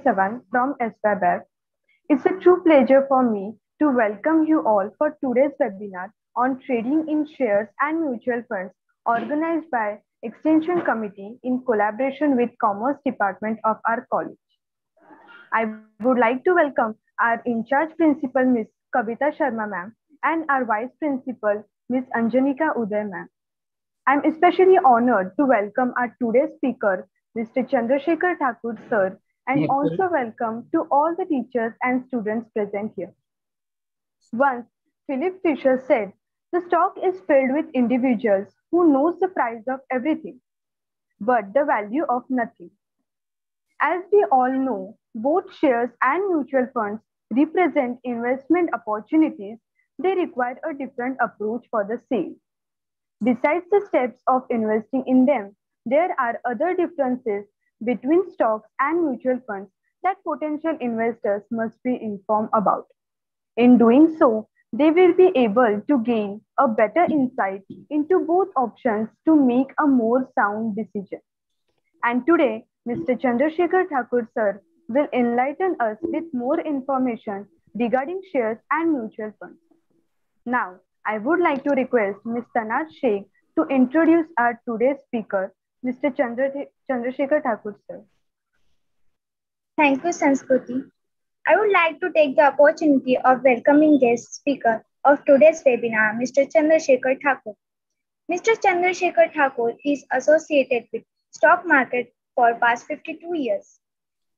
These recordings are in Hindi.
Savan from SYBF. It's a true pleasure for me to welcome you all for today's webinar on trading in shares and mutual funds organized by Extension Committee in collaboration with Commerce Department of our college. I would like to welcome our in-charge principal Ms. Kavita Sharma ma'am and our vice principal Ms. Anjanika Uday ma'am. I'm especially honored to welcome our today's speaker, Mr. Chandrasekhar Thakur sir, and also welcome to all the teachers and students present here. Once, Philip Fisher said, the stock is filled with individuals who knows the price of everything, but the value of nothing. As we all know, both shares and mutual funds represent investment opportunities. They require a different approach for the same. Besides the steps of investing in them, there are other differences between stocks and mutual funds that potential investors must be informed about. In doing so, they will be able to gain a better insight into both options to make a more sound decision. And today, Mr. Chandrasekhar Thakur sir will enlighten us with more information regarding shares and mutual funds. Now, I would like to request Ms. Tanaz Sheikh to introduce our today's speaker, Mr. Chandrasekhar Thakur sir. Thank you, Sanskruti. I would like to take the opportunity of welcoming guest speaker of today's webinar, Mr. Chandrasekhar Thakur. Mr. Chandrasekhar Thakur is associated with stock market for past 52 years.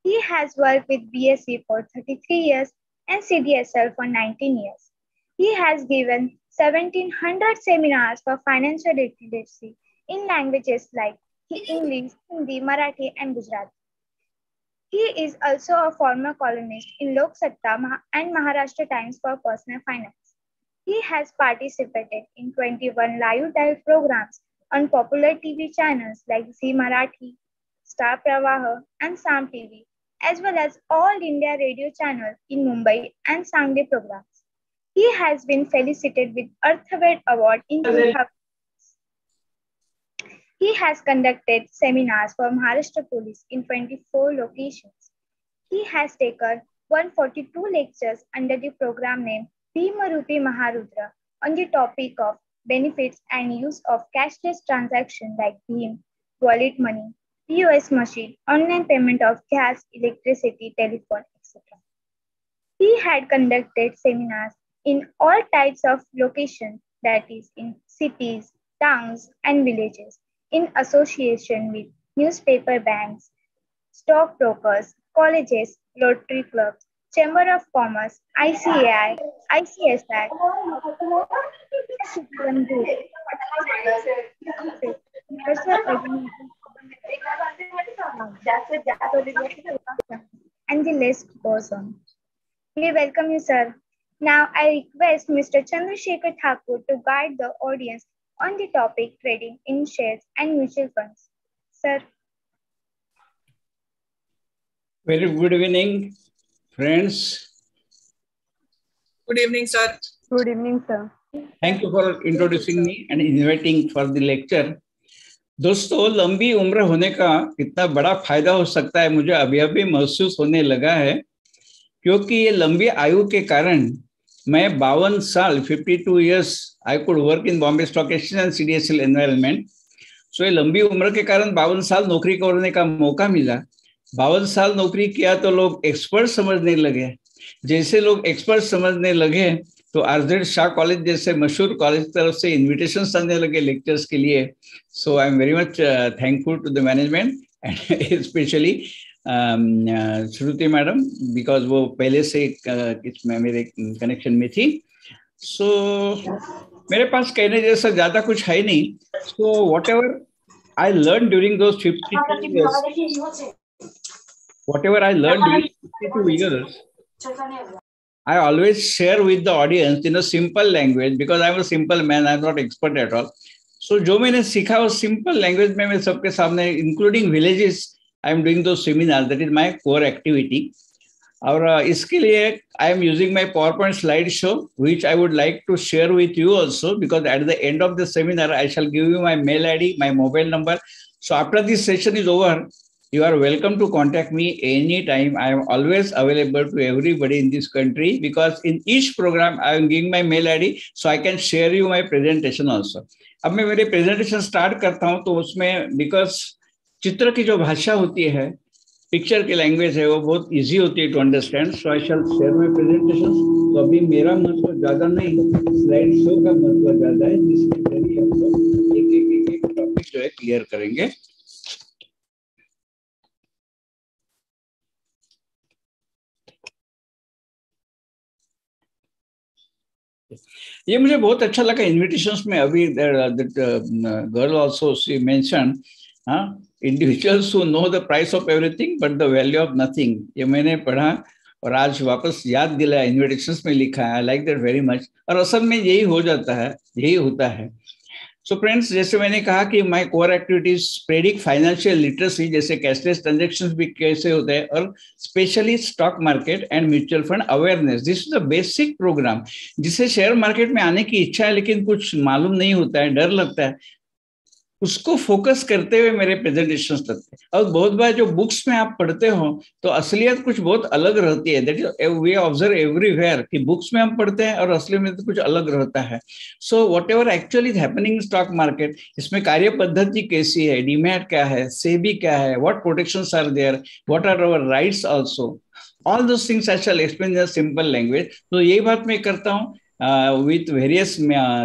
He has worked with BSE for 33 years and CDSL for 19 years. He has given 1,700 seminars for financial literacy in languages like English, Hindi, Marathi, and Gujarati. He is also a former columnist in Lok Satta and Maharashtra Times for personal finance. He has participated in 21 live dive programs on popular TV channels like Zee Marathi, Star Pravaha, and Sam TV, as well as All India Radio channel in Mumbai and Sangli programs. He has been felicitated with Earthward Award in 2000. He has conducted seminars for Maharashtra Police in 24 locations. He has taken 142 lectures under the program name Bhimarupi Maharudra on the topic of benefits and use of cashless transactions like Bhim, wallet money, POS machine, online payment of gas, electricity, telephone, etc. He had conducted seminars in all types of locations, that is in cities, towns, and villages, in association with newspaper banks, stockbrokers, colleges, Rotary clubs, Chamber of Commerce, ICAI, ICSI, and the list goes on. We welcome you, sir. Now I request Mr. Chandrasekhar Thakur to guide the audience on the topic trading in shares and mutual funds. Sir. Very good evening, friends. Good evening, sir. Good evening, sir. Thank you for introducing me and inviting for the lecture. दोस्तों, लंबी उम्र होने का कितना बड़ा फायदा हो सकता है मुझे अभी अभी महसूस होने लगा है, क्योंकि ये लंबी आयु के कारण मैं 52 साल 52 years I could work in Bombay Stock Exchange and CDSL environment. So ये लंबी उम्र के कारण 52 साल नौकरी करने का मौका मिला. 52 साल नौकरी किया तो लोग एक्सपर्ट समझने लगे. जैसे लोग एक्सपर्ट समझने लगे तो आरजेड शाह कॉलेज जैसे मशहूर कॉलेज तरफ से इन्विटेशंस आने लगे लेक्चर्स के लिए. So I am very much thankful to the management and specially Shruti madam, because वो पहले से इसमें मेरे कनेक्शन में थी. सो मेरे पास कहने जैसा ज्यादा कुछ है नहीं. So what ever I learn during those 52 years, whatever I learned during 52 years, I always share with the audience in a simple language, because I'm a simple man, I'm not expert at all. So जो मैंने सीखा वो simple language में मैं सबके सामने, including villages, I'm doing those seminars. That is my core activity. और इसके लिए I am using my PowerPoint slideshow, which I would like to share with you also, because at the end of the seminar, I shall give you my mail ID, my mobile number. So after this session is over, You are welcome to contact me anytime. I am always available to everybody in this country because in each program I am giving my mail ID so I can share you my presentation also. अब मैं मेरे presentation start करता हूँ तो उसमें because चित्र की जो भाषा होती है, पिक्चर की लैंग्वेज है, वो बहुत इजी होती है to understand. So I shall share my presentation. तो अभी मेरा महत्व ज्यादा नहीं, स्लाइड शो का महत्व ज्यादा है, जिसके जरिए हम लोग एक टॉपिक जो है क्लियर करेंगे. ये मुझे बहुत अच्छा लगा इन्विटेशंस में. अभी girl also she mention, individuals who know the price of everything but the value of nothing. ये मैंने पढ़ा और आज वापस याद दिलाया, इन्विटेशंस में लिखा है. I like that very much. और असल में यही हो जाता है, यही होता है. सो फ्रेंड्स, जैसे मैंने कहा कि my core activities spreading financial literacy, जैसे कैशलेस ट्रांजैक्शंस भी कैसे होते हैं, और specially stock market and mutual fund awareness. This is the basic programme. जिसे शेयर मार्केट में आने की इच्छा है लेकिन कुछ मालूम नहीं होता है, डर लगता है, उसको फोकस करते हुए मेरे प्रेजेंटेशंस लगते हैं. और बहुत बार जो बुक्स में आप पढ़ते हो तो असलियत कुछ बहुत अलग रहती है. That is we observe everywhere कि बुक्स में हम पढ़ते हैं और असली में तो कुछ अलग रहता है. So what ever actually is happening in stock market, इसमें कार्य पद्धति कैसी है, डीमैट क्या है, सेबी क्या है, what protections are there, what are our rights also, all those things I shall explain in simple language. तो यही बात मैं करता हूँ with various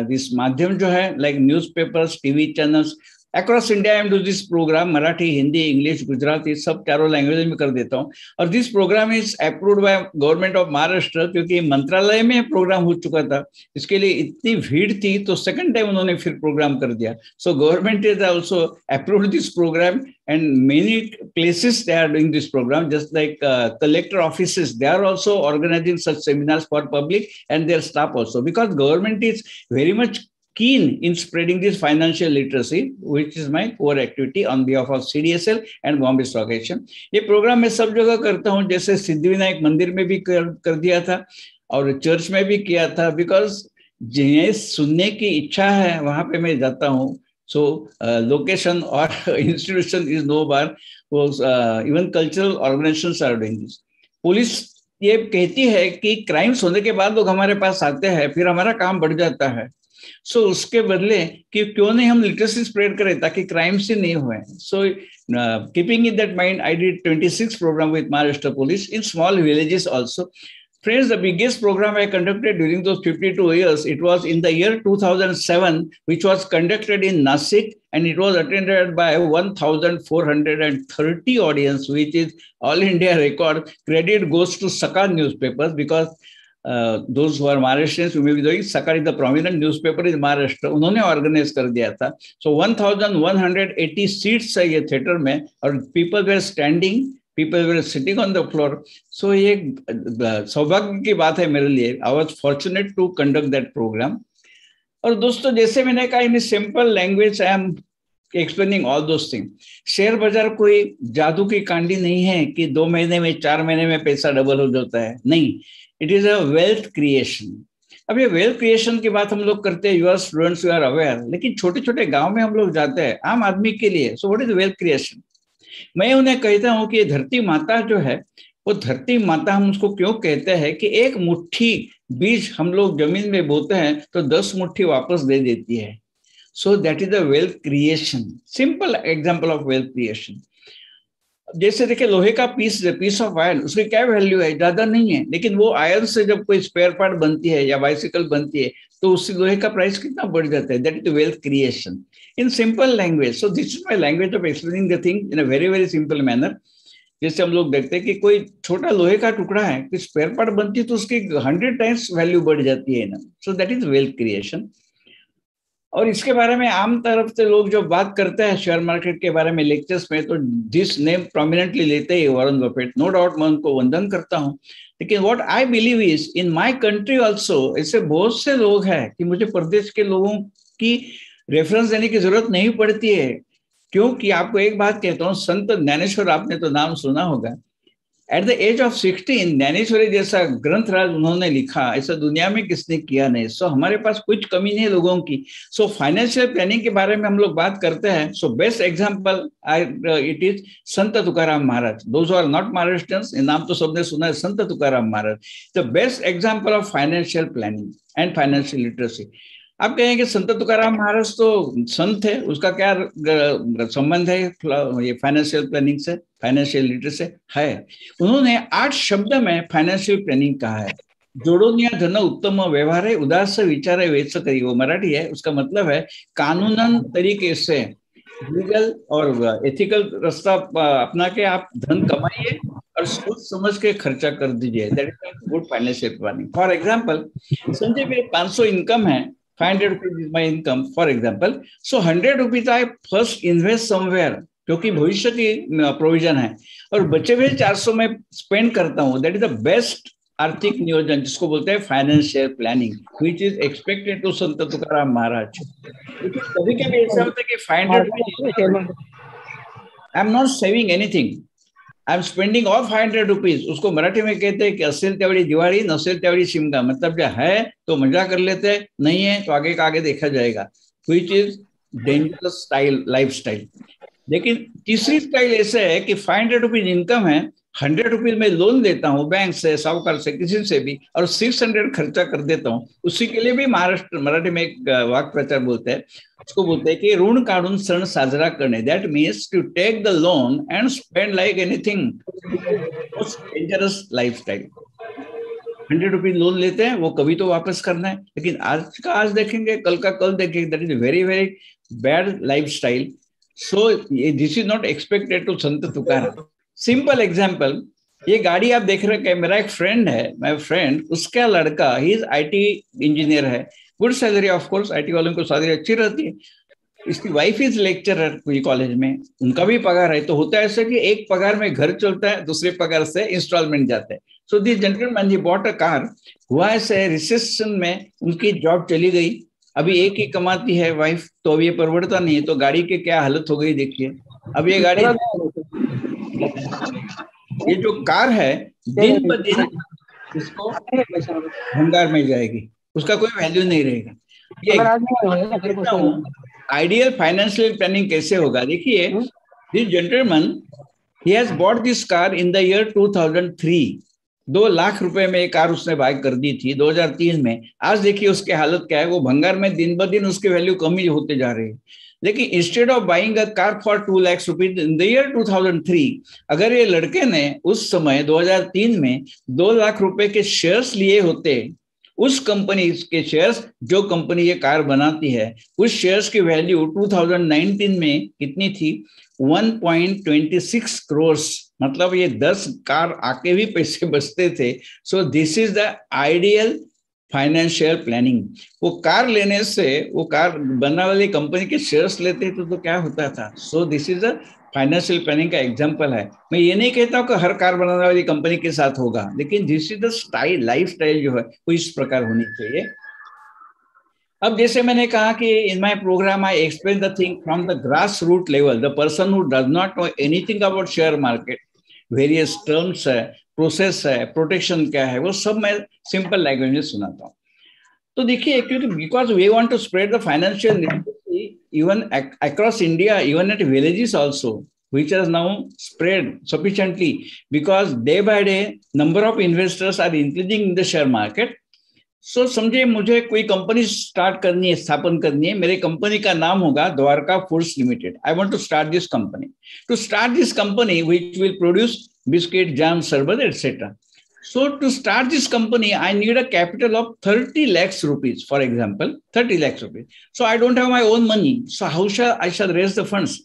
this माध्यम जो है, like newspapers, TV channels across India. I am doing this program Marathi, Hindi, English, Gujarati, सब चारों लैंग्वेज में कर देता हूँ. और this program is approved by government of Maharashtra, क्योंकि मंत्रालय में प्रोग्राम हो चुका था. इसके लिए इतनी भीड़ थी तो सेकंड टाइम उन्होंने फिर प्रोग्राम कर दिया. So government is also approved this program and many places they are doing this program, just like collector offices, they are also organizing such seminars for public and their staff also, because government is very much keen in spreading this financial literacy, which is my core activity on behalf of CDSL and Bombay Stock Exchange. ये प्रोग्राम मैं सब जगह करता हूँ, जैसे सिद्धिविनायक मंदिर में भी कर दिया था और चर्च में भी किया था, बिकॉज जिन्हें सुनने की इच्छा है वहां पे मैं जाता हूँ. So location or institution is no bar. Even cultural organizations are doing this. Police ये कहती है कि क्राइम्स होने के बाद लोग हमारे पास आते हैं, फिर हमारा काम बढ़ जाता है. सो उसके बदले कि क्यों नहीं हम लिटरेसी स्प्रेड करें ताकि क्राइम्स ही नहीं हुए. So keeping in that mind, I did 26 program with Maharashtra Police in small villages also. Friends, the biggest program I conducted during those 52 years, it was in the year 2007, which was conducted in Nasik, and it was attended by 1,430 audience, which is all India record. Credit goes to Sakar newspapers, because those who are Maharashtrians, who may be doing, Sakar is the prominent newspaper in Maharashtra, उन्होंने organize कर दिया था. So 1,180 seats है ये theater में, और people were standing, people were sitting on the floor. So ये सौभाग्य की बात है मेरे लिए. I was fortunate to conduct that program. और दोस्तों, जैसे मैंने कहा, इन simple language I am explaining all those thing. Share बाजार कोई जादू की कांडी नहीं है कि 2 महीने में 4 महीने में पैसा डबल हो जाता है. नहीं, it is a wealth creation. अब ये वेल्थ क्रिएशन की बात हम लोग करते हैं, your students you are aware, लेकिन छोटे छोटे गाँव में हम लोग जाते हैं आम आदमी के लिए. So what is wealth creation? मैं उन्हें कहता हूं कि ये धरती माता जो है, वो धरती माता हम उसको क्यों कहते हैं कि एक मुट्ठी बीज हम लोग जमीन में बोते हैं तो 10 मुट्ठी वापस दे देती है. So that is the wealth creation. Simple example of wealth creation. जैसे देखिए, लोहे का पीस ऑफ आयरन, उसकी क्या वैल्यू है? ज्यादा नहीं है, लेकिन वो आयरन से जब कोई स्पेयर पार्ट बनती है या बाइसिकल बनती है तो उससे लोहे का प्राइस कितना बढ़ जाता है. That is the wealth creation in simple language. So this is my language of explaining the thing in a very very simple manner. जैसे हम लोग देखते हैं कि कोई छोटा लोहे का टुकड़ा है, कोई स्पेयर पार्ट बनती है तो उसकी 100 टाइम्स वैल्यू बढ़ जाती है ना. सो दैट इज वेल्थ क्रिएशन. और इसके बारे में आम तरफ से लोग जो बात करते हैं शेयर मार्केट के बारे में लेक्चर्स में, तो दिस नेम प्रोमिनेंटली लेते हैं वॉरेन बफेट. नो डाउट मैं उनको वंदन करता हूँ, लेकिन what I believe is in my country also ऐसे बहुत से लोग हैं कि मुझे प्रदेश के लोगों की रेफरेंस देने की जरूरत नहीं पड़ती है. क्योंकि आपको एक बात कहता हूँ, संत ज्ञानेश्वर, आपने तो नाम सुना होगा. At the age of 16 Dnyaneshwari जैसा ग्रंथराज उन्होंने लिखा, ऐसा दुनिया में किसने किया नहीं। सो हमारे पास कुछ कमी नहीं है लोगों की। सो फाइनेंशियल प्लानिंग के बारे में हम लोग बात करते हैं। So best example it is Sant Tukaram Maharaj. Those are not Maharashtrians, नाम तो सबने सुना है, Sant Tukaram Maharaj, the best example of financial planning and financial literacy. आप कहेंगे संत तुकाराम महाराज तो संत है, उसका क्या संबंध है ये फाइनेंशियल प्लानिंग से, फाइनेंशियल लिटरेसी है? उन्होंने 8 शब्द में फाइनेंशियल प्लानिंग कहा है। जोडोनिया धन उत्तम व्यवहार है, उदास विचार है, वेच करी, वो मराठी है। उसका मतलब है कानूनन तरीके से, लीगल और एथिकल रास्ता अपना के आप धन कमाइए और सोच समझ के खर्चा कर दीजिए। That is good financial planning. For example, Sanjay मेरे 500 इनकम है, 500 rupees is my income, for example. So 100 rupees I first invest somewhere, क्योंकि भविष्य की प्रोविजन है, और बचे हुए 400 में स्पेंड करता हूँ। दैट इज द बेस्ट आर्थिक नियोजन, जिसको बोलते हैं financial planning, which is expected to Sant Tukaram महाराज। कभी कभी ऐसा होता है कि 500 rupees I am not saving anything, I am spending all 500 rupees। उसको मराठी में कहते हैं कि असेल त्यावेळी दिवाळी, नसेल त्यावेळी शिमगा। मतलब जो है तो मजा कर लेते हैं, नहीं है तो आगे का आगे देखा जाएगा, which is dangerous style, life style. लेकिन तीसरी स्टाइल ऐसे है कि 500 rupees इनकम है, 100 rupees में लोन लेता हूँ बैंक से, साहूकार से, किसी से भी, और 600 खर्चा कर देता हूँ। उसी के लिए भी महाराष्ट्र मराठी में एक वाक्य प्रचार बोलते हैं, उसको बोलते हैं कि ऋण काढून सण साजरा करणे। That means to take the loan and spend like anything, most dangerous life style. 100 rupees loan लेते हैं, वो कभी तो वापस करना है, लेकिन आज का आज देखेंगे, कल का कल देखेंगे। That is very very bad life style. So this is not expected to Sant Tukaram. Simple example, ये गाड़ी आप देख रहे हैं, मेरा एक फ्रेंड है, माय फ्रेंड, उसका लड़का ही इज IT इंजीनियर है, good salary, of course IT वालों को सैलरी अच्छी रहती है। इसकी वाइफ इज लेक्चरर कोई कॉलेज में, उनका भी पगार है। तो होता है ऐसा कि एक पगार में घर चलता है, दूसरे पगार से इंस्टॉलमेंट जाते हैं। So this gentleman he bought a car. हुआ ऐसे रिसेशन में उनकी जॉब चली गई, अभी एक ही कमाती है वाइफ, तो अब ये परवड़ता नहीं है, तो गाड़ी की क्या हालत हो गई देखिए। अब ये गाड़ी, ये जो कार है, दिन ब दिन इसको भंगार में जाएगी, उसका कोई वैल्यू नहीं रहेगा। ये आइडियल फाइनेंशियल प्लानिंग कैसे होगा? देखिए, this gentleman he has bought this car in the year 2003। 2 lakh रुपए में एक कार उसने बाय कर दी थी 2003 में। आज देखिए उसकी हालत क्या है, वो भंगार में दिन ब दिन उसकी वैल्यू कम ही होते जा रही है। लेकिन instead of buying a car for 2 lakh rupees in the year 2003, अगर ये लड़के ने उस समय 2003 में 2 लाख रुपए के शेयर्स लिए होते, उस कंपनी के शेयर्स, जो कंपनी ये कार बनाती है, उस शेयर्स की वैल्यू 2019 में कितनी थी? 1.26 करोड़। मतलब ये 10 कार आके भी पैसे बचते थे। सो this is the ideal financial planning. वो कार लेने से, वो कार बनने वाली कंपनी के शेयर्स लेते तो क्या होता था। सो this is the financial planning का एग्जांपल है। मैं ये नहीं कहता हूं कि हर कार बनाने वाली कंपनी के साथ होगा, लेकिन this is the style, life style जो है वो इस प्रकार होनी चाहिए। अब जैसे मैंने कहा कि in my program I explain the thing from the grass root level, the person who does not know anything about share market, various terms है, प्रोसेस है, प्रोटेक्शन क्या है, वो सब मैं सिंपल लैंग्वेज में सुनाता हूँ। तो देखिए, क्योंकि because we want to spread the financial literacy even across India, even at villages also, which has now spread sufficiently, because day by day number of investors are increasing in the share market. So समझे, मुझे कोई कंपनी स्टार्ट करनी है, स्थापन करनी है। मेरे कंपनी का नाम होगा Dwarka foods limited. I want to start this company. To start this company which will produce biscuit, jam, sharbat etcetera. So to start this company, I need a capital of 30 lakhs rupees, for example, 30 lakhs rupees. So I don't have my own money. So how shall I raise the funds?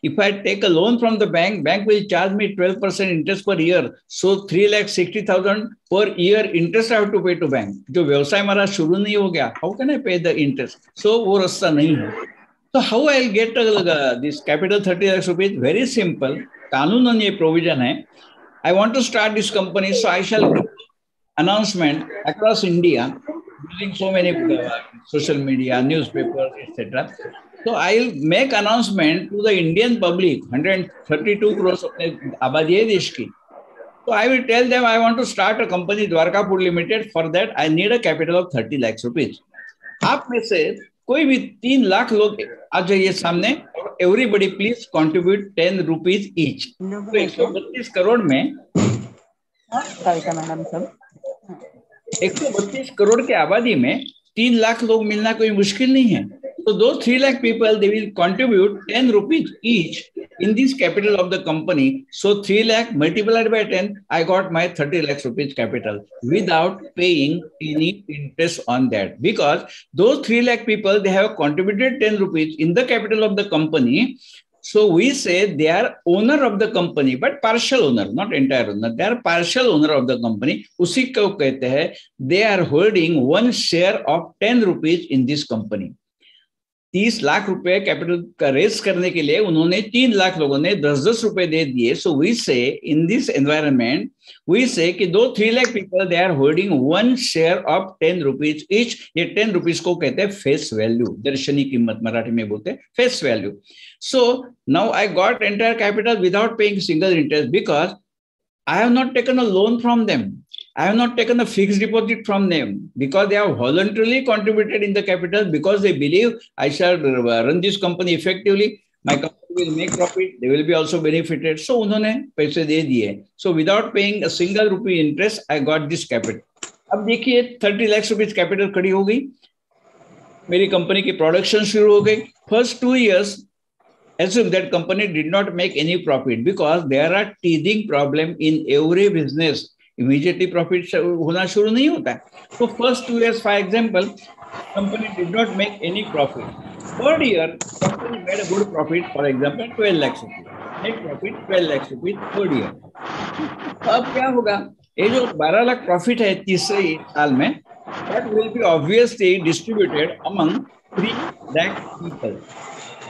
If I take a loan from the bank, bank will charge me 12% interest per year. So 3,60,000 per year interest I have to pay to bank. जो व्यवसाय हमारा शुरू नहीं हो गया, how can I pay the interest? So वो रास्ता नहीं है। So how I'll get this capital 30 lakhs rupees? Very simple. कानूनन ये प्रोविजन है। I want to start this company, so I shall give announcement across India using so many social media, newspapers, etc. So I'll make announcement to the Indian public, 132 crores अपने आबादी है देश की, So I will tell them I want to start a company Dwarkapur Limited. For that I need a capital of 30 lakhs rupees. आप में से कोई भी 3 लाख लोग आ जाइए सामने, everybody please contribute 10 rupees each. तो 132 करोड़ में कविता मैडम सब 132 करोड़ की आबादी में 3 लाख लोग मिलना कोई मुश्किल नहीं है। So those 3 lakh people, they will contribute 10 rupees each in this capital of the company. So 3 lakh multiplied by 10, I got my 30 lakhs rupees capital without paying any interest on that. Because those 3 lakh people, they have contributed 10 rupees in the capital of the company. So we say they are owner of the company, but partial owner, not entire owner. They are partial owner of the company. उसी को कहते हैं they are holding 1 share of 10 rupees in this company. 30 lakh रुपए कैपिटल का रेस करने के लिए उन्होंने 3 लाख लोगों ने 10-10 रुपए दे दिए। सो वी से इन दिस एनवायरनमेंट वी से कि दो 3 lakh people they are holding 1 share of 10 rupees each. ये 10 रुपीज को कहते हैं फेस वैल्यू, दर्शनी कीमत मराठी में बोलते हैं face value. So now I got entire capital without paying single interest because I have not taken a loan from them. I have not taken a fixed deposit from them because they have voluntarily contributed in the capital because they believe I shall run this company effectively. My company will make profit. They will be also benefited. So उन्होंने पैसे दे दिए. So without paying a single rupee interest, I got this capital. अब देखिए 30 लाख रुपीज कैपिटल खड़ी हो गई, मेरी कंपनी की प्रोडक्शन शुरू हो गई। First 2 years assume that company did not make any profit because there are teething problem in every business. Immediately profit होना शुरू नहीं होता है। So first 2 years, for example, company did not make any profit. Third year, company made a good profit. For example, 12 lakhs rupees. Net profit 12 lakhs rupees third year. अब क्या होगा? ये जो 12 लाख प्रॉफिट है तीसरे साल में, that will be obviously distributed among 3 lakh people.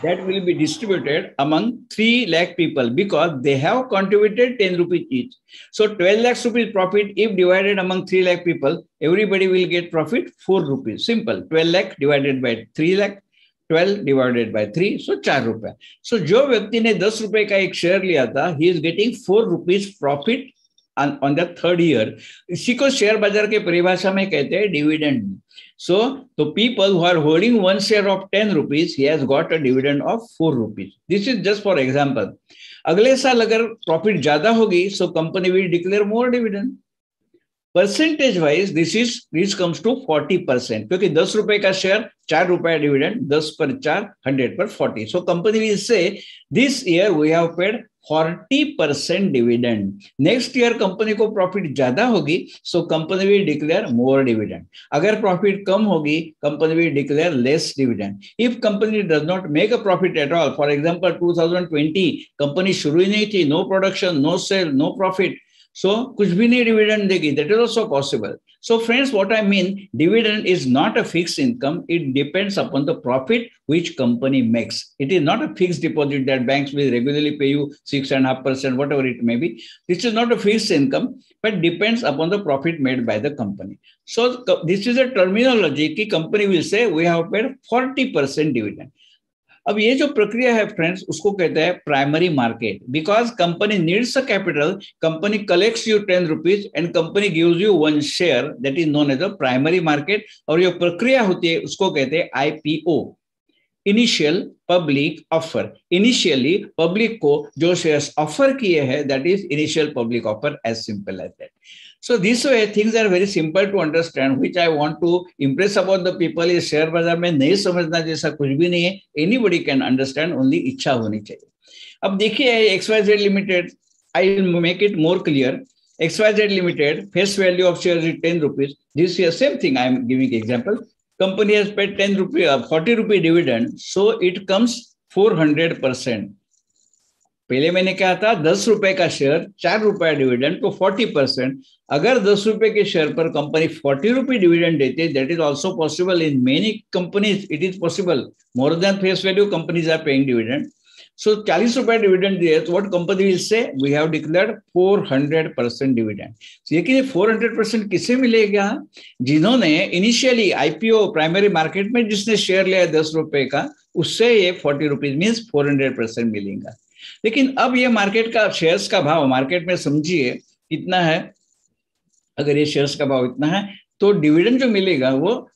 That will be distributed among 3 lakh people because they have contributed 10 rupees each. So 12 lakhs rupees profit, if divided among 3 lakh people, everybody will get profit 4 rupees. Simple. 12 lakh divided by 3 lakh, 12 divided by 3, so 4 रुपए. So जो व्यक्ति ने 10 रुपए का एक शेयर लिया था, he is getting 4 rupees profit on the third year. इसी को शेयर बाजार के परिभाषा में कहते हैं dividend. So the people who are holding 1 share of 10 rupees, he has got a dividend of 4 rupees. This is just for example. अगले साल अगर प्रॉफिट ज्यादा होगी, so company will declare more dividend. Percentage wise, this comes to 40%. क्योंकि 10 रुपए का शेयर 4 रुपए डिविडेंड, 10 पर 4, 100 पर 40. So company will say this year we have paid 40% dividend. Next year company को प्रॉफिट ज्यादा होगी, so company will declare more dividend. अगर प्रॉफिट कम होगी, company will declare less dividend. If company does not make a profit at all, for example 2020 company शुरू ही नहीं थी, no production, no sale, no profit, so कुछ भी नहीं डिविडेंड देगी, that is also possible. So friends, what I mean, dividend is not a fixed income. It depends upon the profit which company makes. It is not a fixed deposit that banks will regularly pay you 6.5%, whatever it may be. This is not a fixed income, but depends upon the profit made by the company. So this is a terminology कि company will say we have paid 40% dividend. अब ये जो प्रक्रिया है फ्रेंड्स, उसको कहते हैं primary market. Because company needs a capital, company collects you 10 rupees and company gives you 1 share, that is known as a primary market. और ये प्रक्रिया होती है उसको कहते हैं IPO, initial public offer. Initially public को जो शेयर्स ऑफर किए हैं, that is initial public offer, as simple as that. So this way things are very simple to understand, which I want to impress about the people is share बाजार में नहीं समझना जैसा कुछ भी नहीं है, anybody can understand, only इच्छा होनी चाहिए। अब देखिए XYZ Limited, I will make it more clear. XYZ Limited, face value of shares is 10 rupees. This is same thing I am giving example. Company has paid 10 rupee, 40 rupee dividend, so it comes 400%. पहले मैंने कहा था 10 रुपए का शेयर, 4 रुपए डिविडेंड, तो 40%। अगर 10 रुपए के शेयर पर कंपनी 40 रुपए डिविडेंड देते, that is also possible in many companies, it is possible. More than face value companies are paying dividend. So 40 रुपए डिविडेंड दिए, तो what company will say, we have declared 400% dividend. लेकिन ये 400% किसे मिलेगा? जिन्होंने इनिशियली आईपीओ प्राइमरी मार्केट में जिसने शेयर लिया 10 रुपए का, उससे ये 40 रुपीज मीन्स 400% मिलेगा। लेकिन अब ये मार्केट का शेयर्स का भाव मार्केट में समझिए इतना है, अगर ये शेयर्स का भाव इतना है तो डिविडेंड जो मिलेगा वो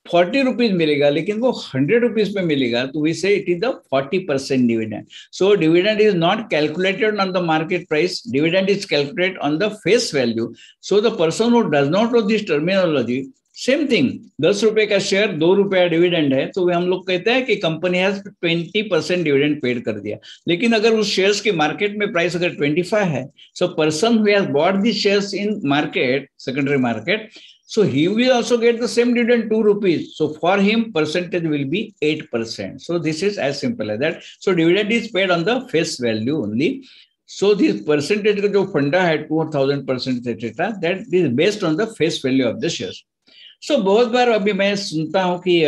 40 रुपीज मिलेगा, लेकिन वो 100 रुपीज पे मिलेगा, तो we say it is the 40% dividend. So dividend is not calculated on the market price, dividend is calculated on the face value. So the person who does not no this terminology, same thing, 10 रुपए का शेयर 2 रुपया डिविडेंड है, तो हम लोग कहते हैं कि कंपनी हैज 20% डिविडेंड पेड कर दिया. लेकिन अगर उस शेयर्स की मार्केट में प्राइस अगर 25 है, so person who has bought this shares in market, secondary market, so he will also get the same dividend 2 rupees. So for him percentage will be 8%. So this is as simple as that. So dividend is paid on the face value only. So this percentage का जो फंडा है 2000% etc. that is based on the face value of the shares. So बहुत बार अभी मैं सुनता हूँ कि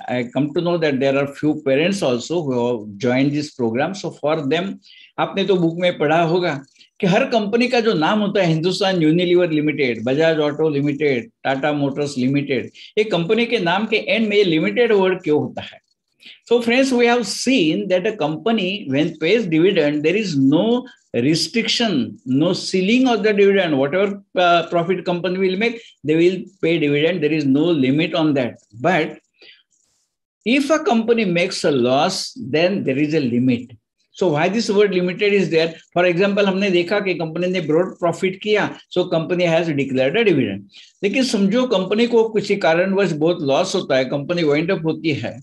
I come to know that there are few parents also who have joined this program. So for them, आपने तो बुक में पढ़ा होगा कि हर कंपनी का जो नाम होता है, Hindustan Unilever limited, Bajaj auto limited, Tata Motors limited, ये कंपनी के नाम के एंड में लिमिटेड वर्ड क्यों होता है? So friends, we have seen that a company when pays dividend, there is no restriction, no ceiling of the dividend. Whatever profit company will make, they will pay dividend. There is no limit on that. But if a company makes a loss, then there is a limit. So why this word limited is there? For example, हमने देखा कि कंपनी ने ब्रॉड प्रॉफिट किया, so company has declared a dividend. लेकिन समझो कंपनी को किसी कारणवश बहुत लॉस होता है, कंपनी वाइंड अप होती है.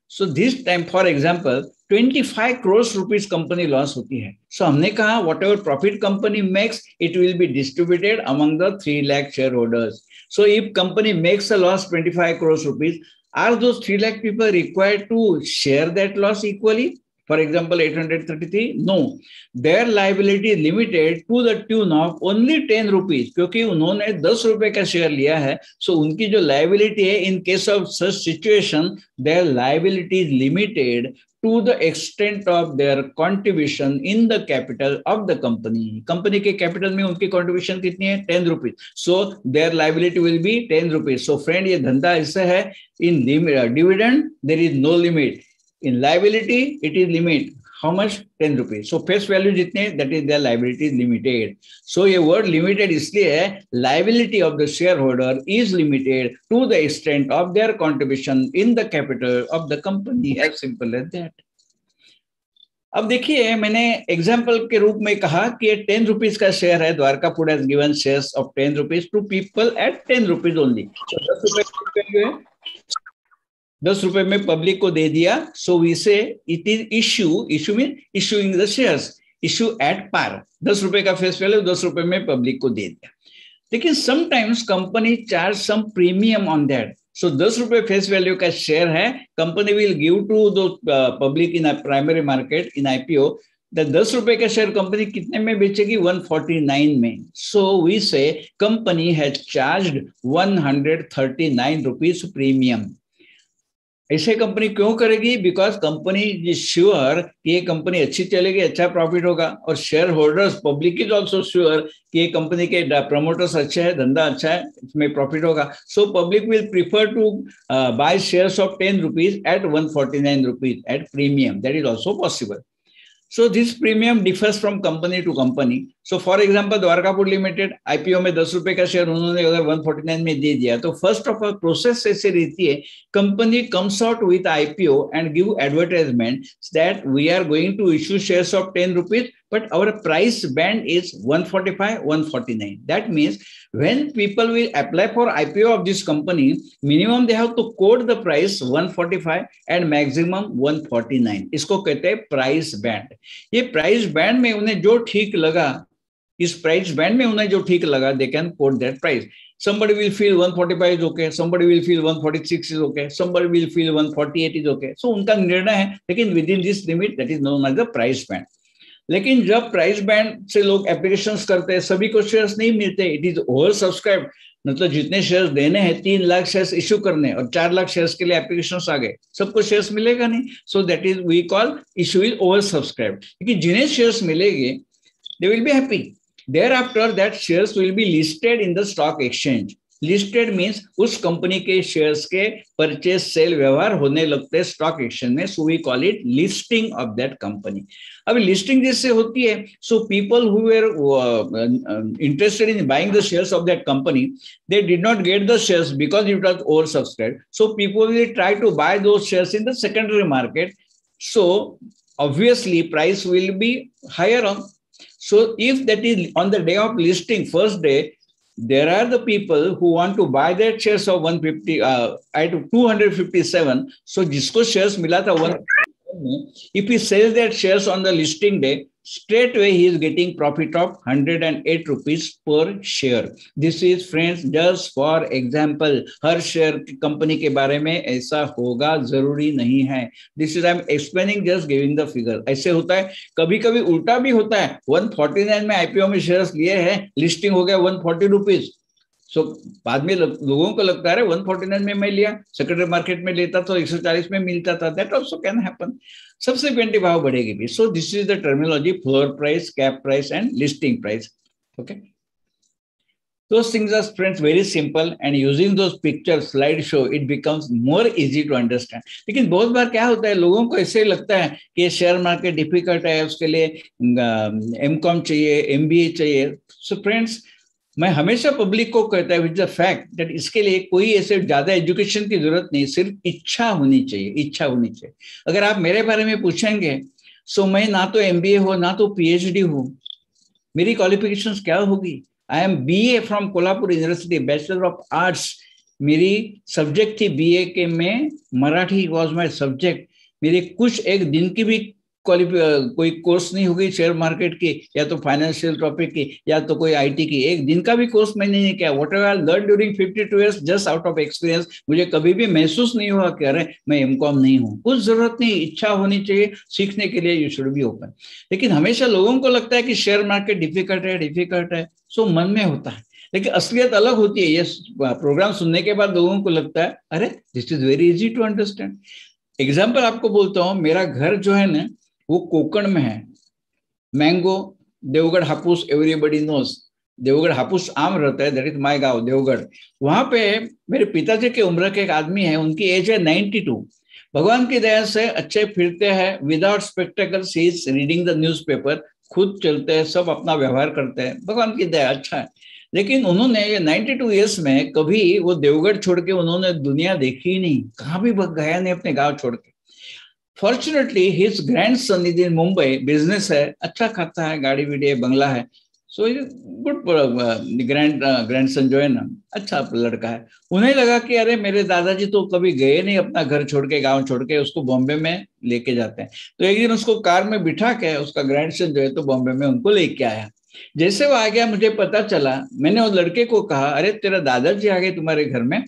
So this time, for example, 25 crores rupees company loss होती है. So हमने कहा whatever profit company makes, it will be distributed among the 3 lakh shareholders. So if company makes a loss 25 crores rupees, are those 3 lakh people required to share that loss equally? For example, 833, no. Their liability is limited to the tune of only 10 rupees. क्योंकि उन्होंने 10 रुपए का शेयर लिया है, so उनकी जो liability है, in case of such situation, their liability is limited to the extent of their contribution in the capital of the company. Company के capital में उनकी contribution कितनी है? 10 rupees. So their liability will be 10 rupees. So friend, ये धंधा ऐसा है, in dividend there is no limit. In liability, it is limit. How much? 10 rupees. So face value जितने, that is their liability is limited. So ये word limited इसलिए है, liability of the shareholder is limited to the extent of their contribution in the capital of the company. As simple as that. अब देखिए, मैंने एग्जाम्पल के रूप में कहा कि 10 रुपीज का शेयर है, Dwarkapur has given shares of 10 rupees to people at 10 rupees only. So 10 रुपए 10 रुपए में पब्लिक को दे दिया. So we say it is issue mean issuing the shares, issue at par. 10 रुपए का फेस वैल्यू 10 रुपए में पब्लिक को दे दिया. लेकिन sometimes company charge some premium on that. So 10 रुपए फेस वैल्यू का शेयर है, company will give to the public in primary market in IPO. The 10 रुपए का शेयर कंपनी कितने में बेचेगी? 149 में. सो वी से company has charged 139 rupees premium. ऐसे कंपनी क्यों करेगी? बिकॉज कंपनी इज श्योर कि ये कंपनी अच्छी चलेगी, अच्छा प्रॉफिट होगा, और share holders public is also sure कि ये कंपनी के प्रमोटर्स अच्छे हैं, धंधा अच्छा है, इसमें प्रॉफिट होगा. So public will prefer to buy shares of 10 rupees at 149 rupees at premium. That is also possible. So this premium differs from company to company. So for example, Dwarkapur limited IPO में 10 रुपए का शेयर उन्होंने अगर 149 में दे दिया, तो फर्स्ट ऑफ ऑल प्रोसेस ऐसे रहती है, company comes out with IPO and give advertisement that we are going to issue shares of 10 rupees, but our price band is 145, 149. That means when people will apply for IPO of this company, minimum they have to quote the price 145 and maximum 149. इसको कहते हैं प्राइस बैंड. ये प्राइस बैंड में उन्हें जो ठीक लगा, इस प्राइस बैंड में उन्हें जो ठीक लगा, they can quote that price. Somebody will feel 145 is okay, somebody will feel 146 is okay, somebody will feel 148 is okay. So उनका निर्णय है, लेकिन within this limit, that is known as the price band. लेकिन जब प्राइस बैंड से लोग एप्लीकेशंस करते हैं, सभी को शेयर्स नहीं मिलते. It is over subscribe. मतलब जितने शेयर्स देने हैं, 3 लाख शेयर्स इश्यू करने और 4 लाख शेयर्स के लिए एप्लीकेशंस आ गए, सबको शेयर्स मिलेगा नहीं. So that is we call issue is over subscribe. क्योंकि जिन्हें शेयर्स मिलेंगे, they will be happy. Thereafter that shares will be listed in the stock exchange. Listed means उस कंपनी के शेयर्स के परचेज सेल व्यवहार होने लगते हैं स्टॉक एक्सचेंज में, so we call it listing of that company. अब लिस्टिंग जिससे होती है, so people who were interested in buying the shares of that company, they did not get the shares because it was oversubscribed, so people will try to buy those shares in the secondary market, so obviously price will be higher on. So if that is on the day of listing, first day, there are the people who want to buy their shares of 150 at 257, so jisko shares mila tha 1, if he sells that shares on the listing day, straight away he is getting profit of 108 rupees per share. This is friends just for example, her share की कंपनी के बारे में ऐसा होगा जरूरी नहीं है। This is I am explaining, just giving the figure. ऐसे होता है, कभी कभी उल्टा भी होता है, 149 में आईपीओ में शेयर्स लिए हैं, लिस्टिंग हो गया 140 रुपीज, सो बाद में लोगों को लगता है 149 में मैं लिया, सेकेंडरी मार्केट में लेता तो 140 में मिलता था, that also can happen, subsequently भाव बढ़ेगी भी। सो this is the terminology, floor price, cap price and listing price. Okay, those things are friends very simple, and using those pictures slide show it becomes more easy to understand. लेकिन बहुत बार क्या होता है, लोगों को ऐसे लगता है कि शेयर मार्केट डिफिकल्ट है, उसके लिए एमकॉम चाहिए, एमबीए चाहिए। सो फ्रेंड्स, मैं हमेशा पब्लिक को कहता है विद द फैक्ट दैट इसके लिए कोई ऐसे ज्यादा एजुकेशन की जरूरत नहीं, सिर्फ इच्छा होनी चाहिए, इच्छा होनी चाहिए। अगर आप मेरे बारे में पूछेंगे, सो मैं ना तो एमबीए हो ना तो पीएचडी हो, मेरी क्वालिफिकेशंस क्या होगी? I am BA from Kolhapur university, bachelor of arts, मेरी सब्जेक्ट थी बीए के में मराठी वाज माय सब्जेक्ट। मेरी कुछ एक दिन की भी कोई कोर्स नहीं होगी शेयर मार्केट की, या तो फाइनेंशियल टॉपिक की, या तो कोई आईटी की, एक दिन का भी कोर्स मैंने नहीं किया। What ever I learn during 52 years just out of experience, मुझे कभी भी महसूस नहीं हुआ कि अरे मैं एमकॉम नहीं हूँ। कुछ जरूरत नहीं, इच्छा होनी चाहिए सीखने के लिए, यू शुड बी ओपन। लेकिन हमेशा लोगों को लगता है कि शेयर मार्केट डिफिकल्ट है, सो मन में होता है, लेकिन असलियत अलग होती है। ये प्रोग्राम सुनने के बाद लोगों को लगता है अरे this is very easy to understand. Example आपको बोलता हूँ, मेरा घर जो है ना वो कोकण में है, मैंगो, देवगढ़ हापुस, एवरीबडी नोज, देवगढ़ हापुस आम रहता है, दैट इज माय गांव देवगढ़। वहां पे मेरे पिताजी के उम्र के एक आदमी है, उनकी एज है 92। भगवान की दया से अच्छे फिरते हैं, without spectacles he is reading the newspaper, खुद चलते हैं, सब अपना व्यवहार करते हैं, भगवान की दया अच्छा है। लेकिन उन्होंने ये 92 ईयर्स में कभी वो देवगढ़ छोड़ के उन्होंने दुनिया देखी ही नहीं, कहाँ भी गया नहीं अपने गांव छोड़ के। Fortunately his grandson is in Mumbai, business है, अच्छा खाता है, गाड़ी वीडी है, बंगला है, सो गुड ग्रैंडसन जो है ना अच्छा लड़का है। उन्हें लगा कि अरे मेरे दादाजी तो कभी गए नहीं अपना घर छोड़ के, गांव छोड़ के, उसको बॉम्बे में लेके जाते हैं। तो एक दिन उसको कार में बिठा के उसका ग्रैंडसन जो है तो बॉम्बे में उनको लेके आया। जैसे वो आ गया मुझे पता चला, मैंने उस लड़के को कहा अरे तेरा दादाजी आ गए तुम्हारे घर में,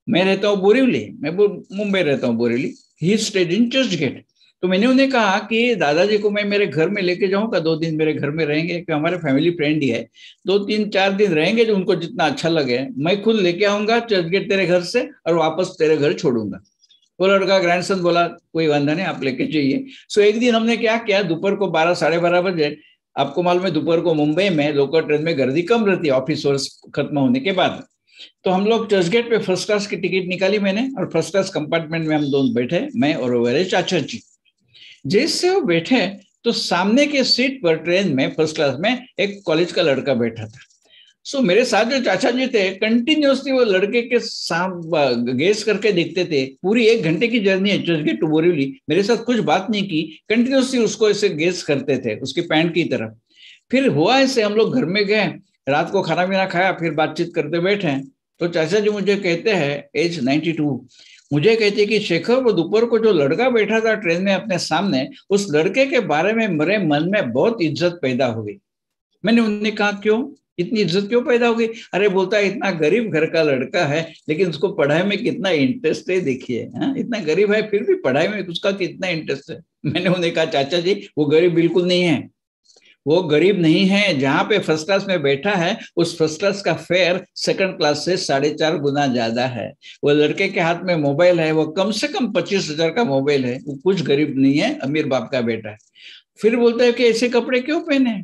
मैं रहता हूँ बोरीवली, मैं मुंबई रहता हूँ Borivali, he stayed in Churchgate. तो मैंने उन्हें कहा कि दादाजी को मैं मेरे घर में लेके जाऊंगा, 2 दिन मेरे घर में रहेंगे, कि हमारे फैमिली फ्रेंड ही है, 2-3-4 दिन रहेंगे, जो उनको जितना अच्छा लगे, मैं खुद लेके आऊंगा चर्चगेट तेरे घर से और वापस तेरे घर छोड़ूंगा। वो लड़का ग्रैंडसन बोला कोई वांधा नहीं, आप लेके जाइए। सो एक दिन हमने क्या किया, दोपहर को 12-12:30 बजे, आपको मालूम है दोपहर को मुंबई में लोकल ट्रेन में गर्दी कम रहती है ऑफिस आवर्स खत्म होने के बाद, तो हम लोग चर्चगेट पे फर्स्ट क्लास की टिकट निकाली मैंने, और फर्स्ट क्लास कंपार्टमेंट में हम दोनों बैठे, मैं और मेरे चाचा जी। जैसे वो बैठे तो सामने के सीट पर ट्रेन में फर्स्ट क्लास में एक कॉलेज का लड़का बैठा था। सो मेरे साथ जो चाचा जी थे कंटिन्यूसली वो लड़के के गेस करके देखते थे। पूरी 1 घंटे की जर्नी है चर्चगेट टू बोरीवली, मेरे साथ कुछ बात नहीं की, कंटिन्यूसली उसको ऐसे गेस करते थे उसकी पैंट की तरफ। फिर हुआ ऐसे, हम लोग घर में गए, रात को खाना पीना खाया, फिर बातचीत करते बैठे, तो चाचा जी मुझे कहते हैं, एज 92, मुझे कहते कि शेखर वो दोपहर को जो लड़का बैठा था ट्रेन में अपने सामने, उस लड़के के बारे में मेरे मन में बहुत इज्जत पैदा हो गई। मैंने उन्हें कहा क्यों, इतनी इज्जत क्यों पैदा हो गई? अरे बोलता है इतना गरीब घर का लड़का है, लेकिन उसको पढ़ाई में कितना इंटरेस्ट है, देखिए इतना गरीब है फिर भी पढ़ाई में उसका कितना इंटरेस्ट है। मैंने उन्हें कहा चाचा जी वो गरीब बिल्कुल नहीं है, वो गरीब नहीं है, जहां पे फर्स्ट क्लास में बैठा है उस फर्स्ट क्लास का फेयर सेकंड क्लास से 4.5 गुना ज्यादा है। वो लड़के के हाथ में मोबाइल है, वो कम से कम 25,000 का मोबाइल है, वो कुछ गरीब नहीं है, अमीर बाप का बेटा है। फिर बोलता है कि ऐसे कपड़े क्यों पहने?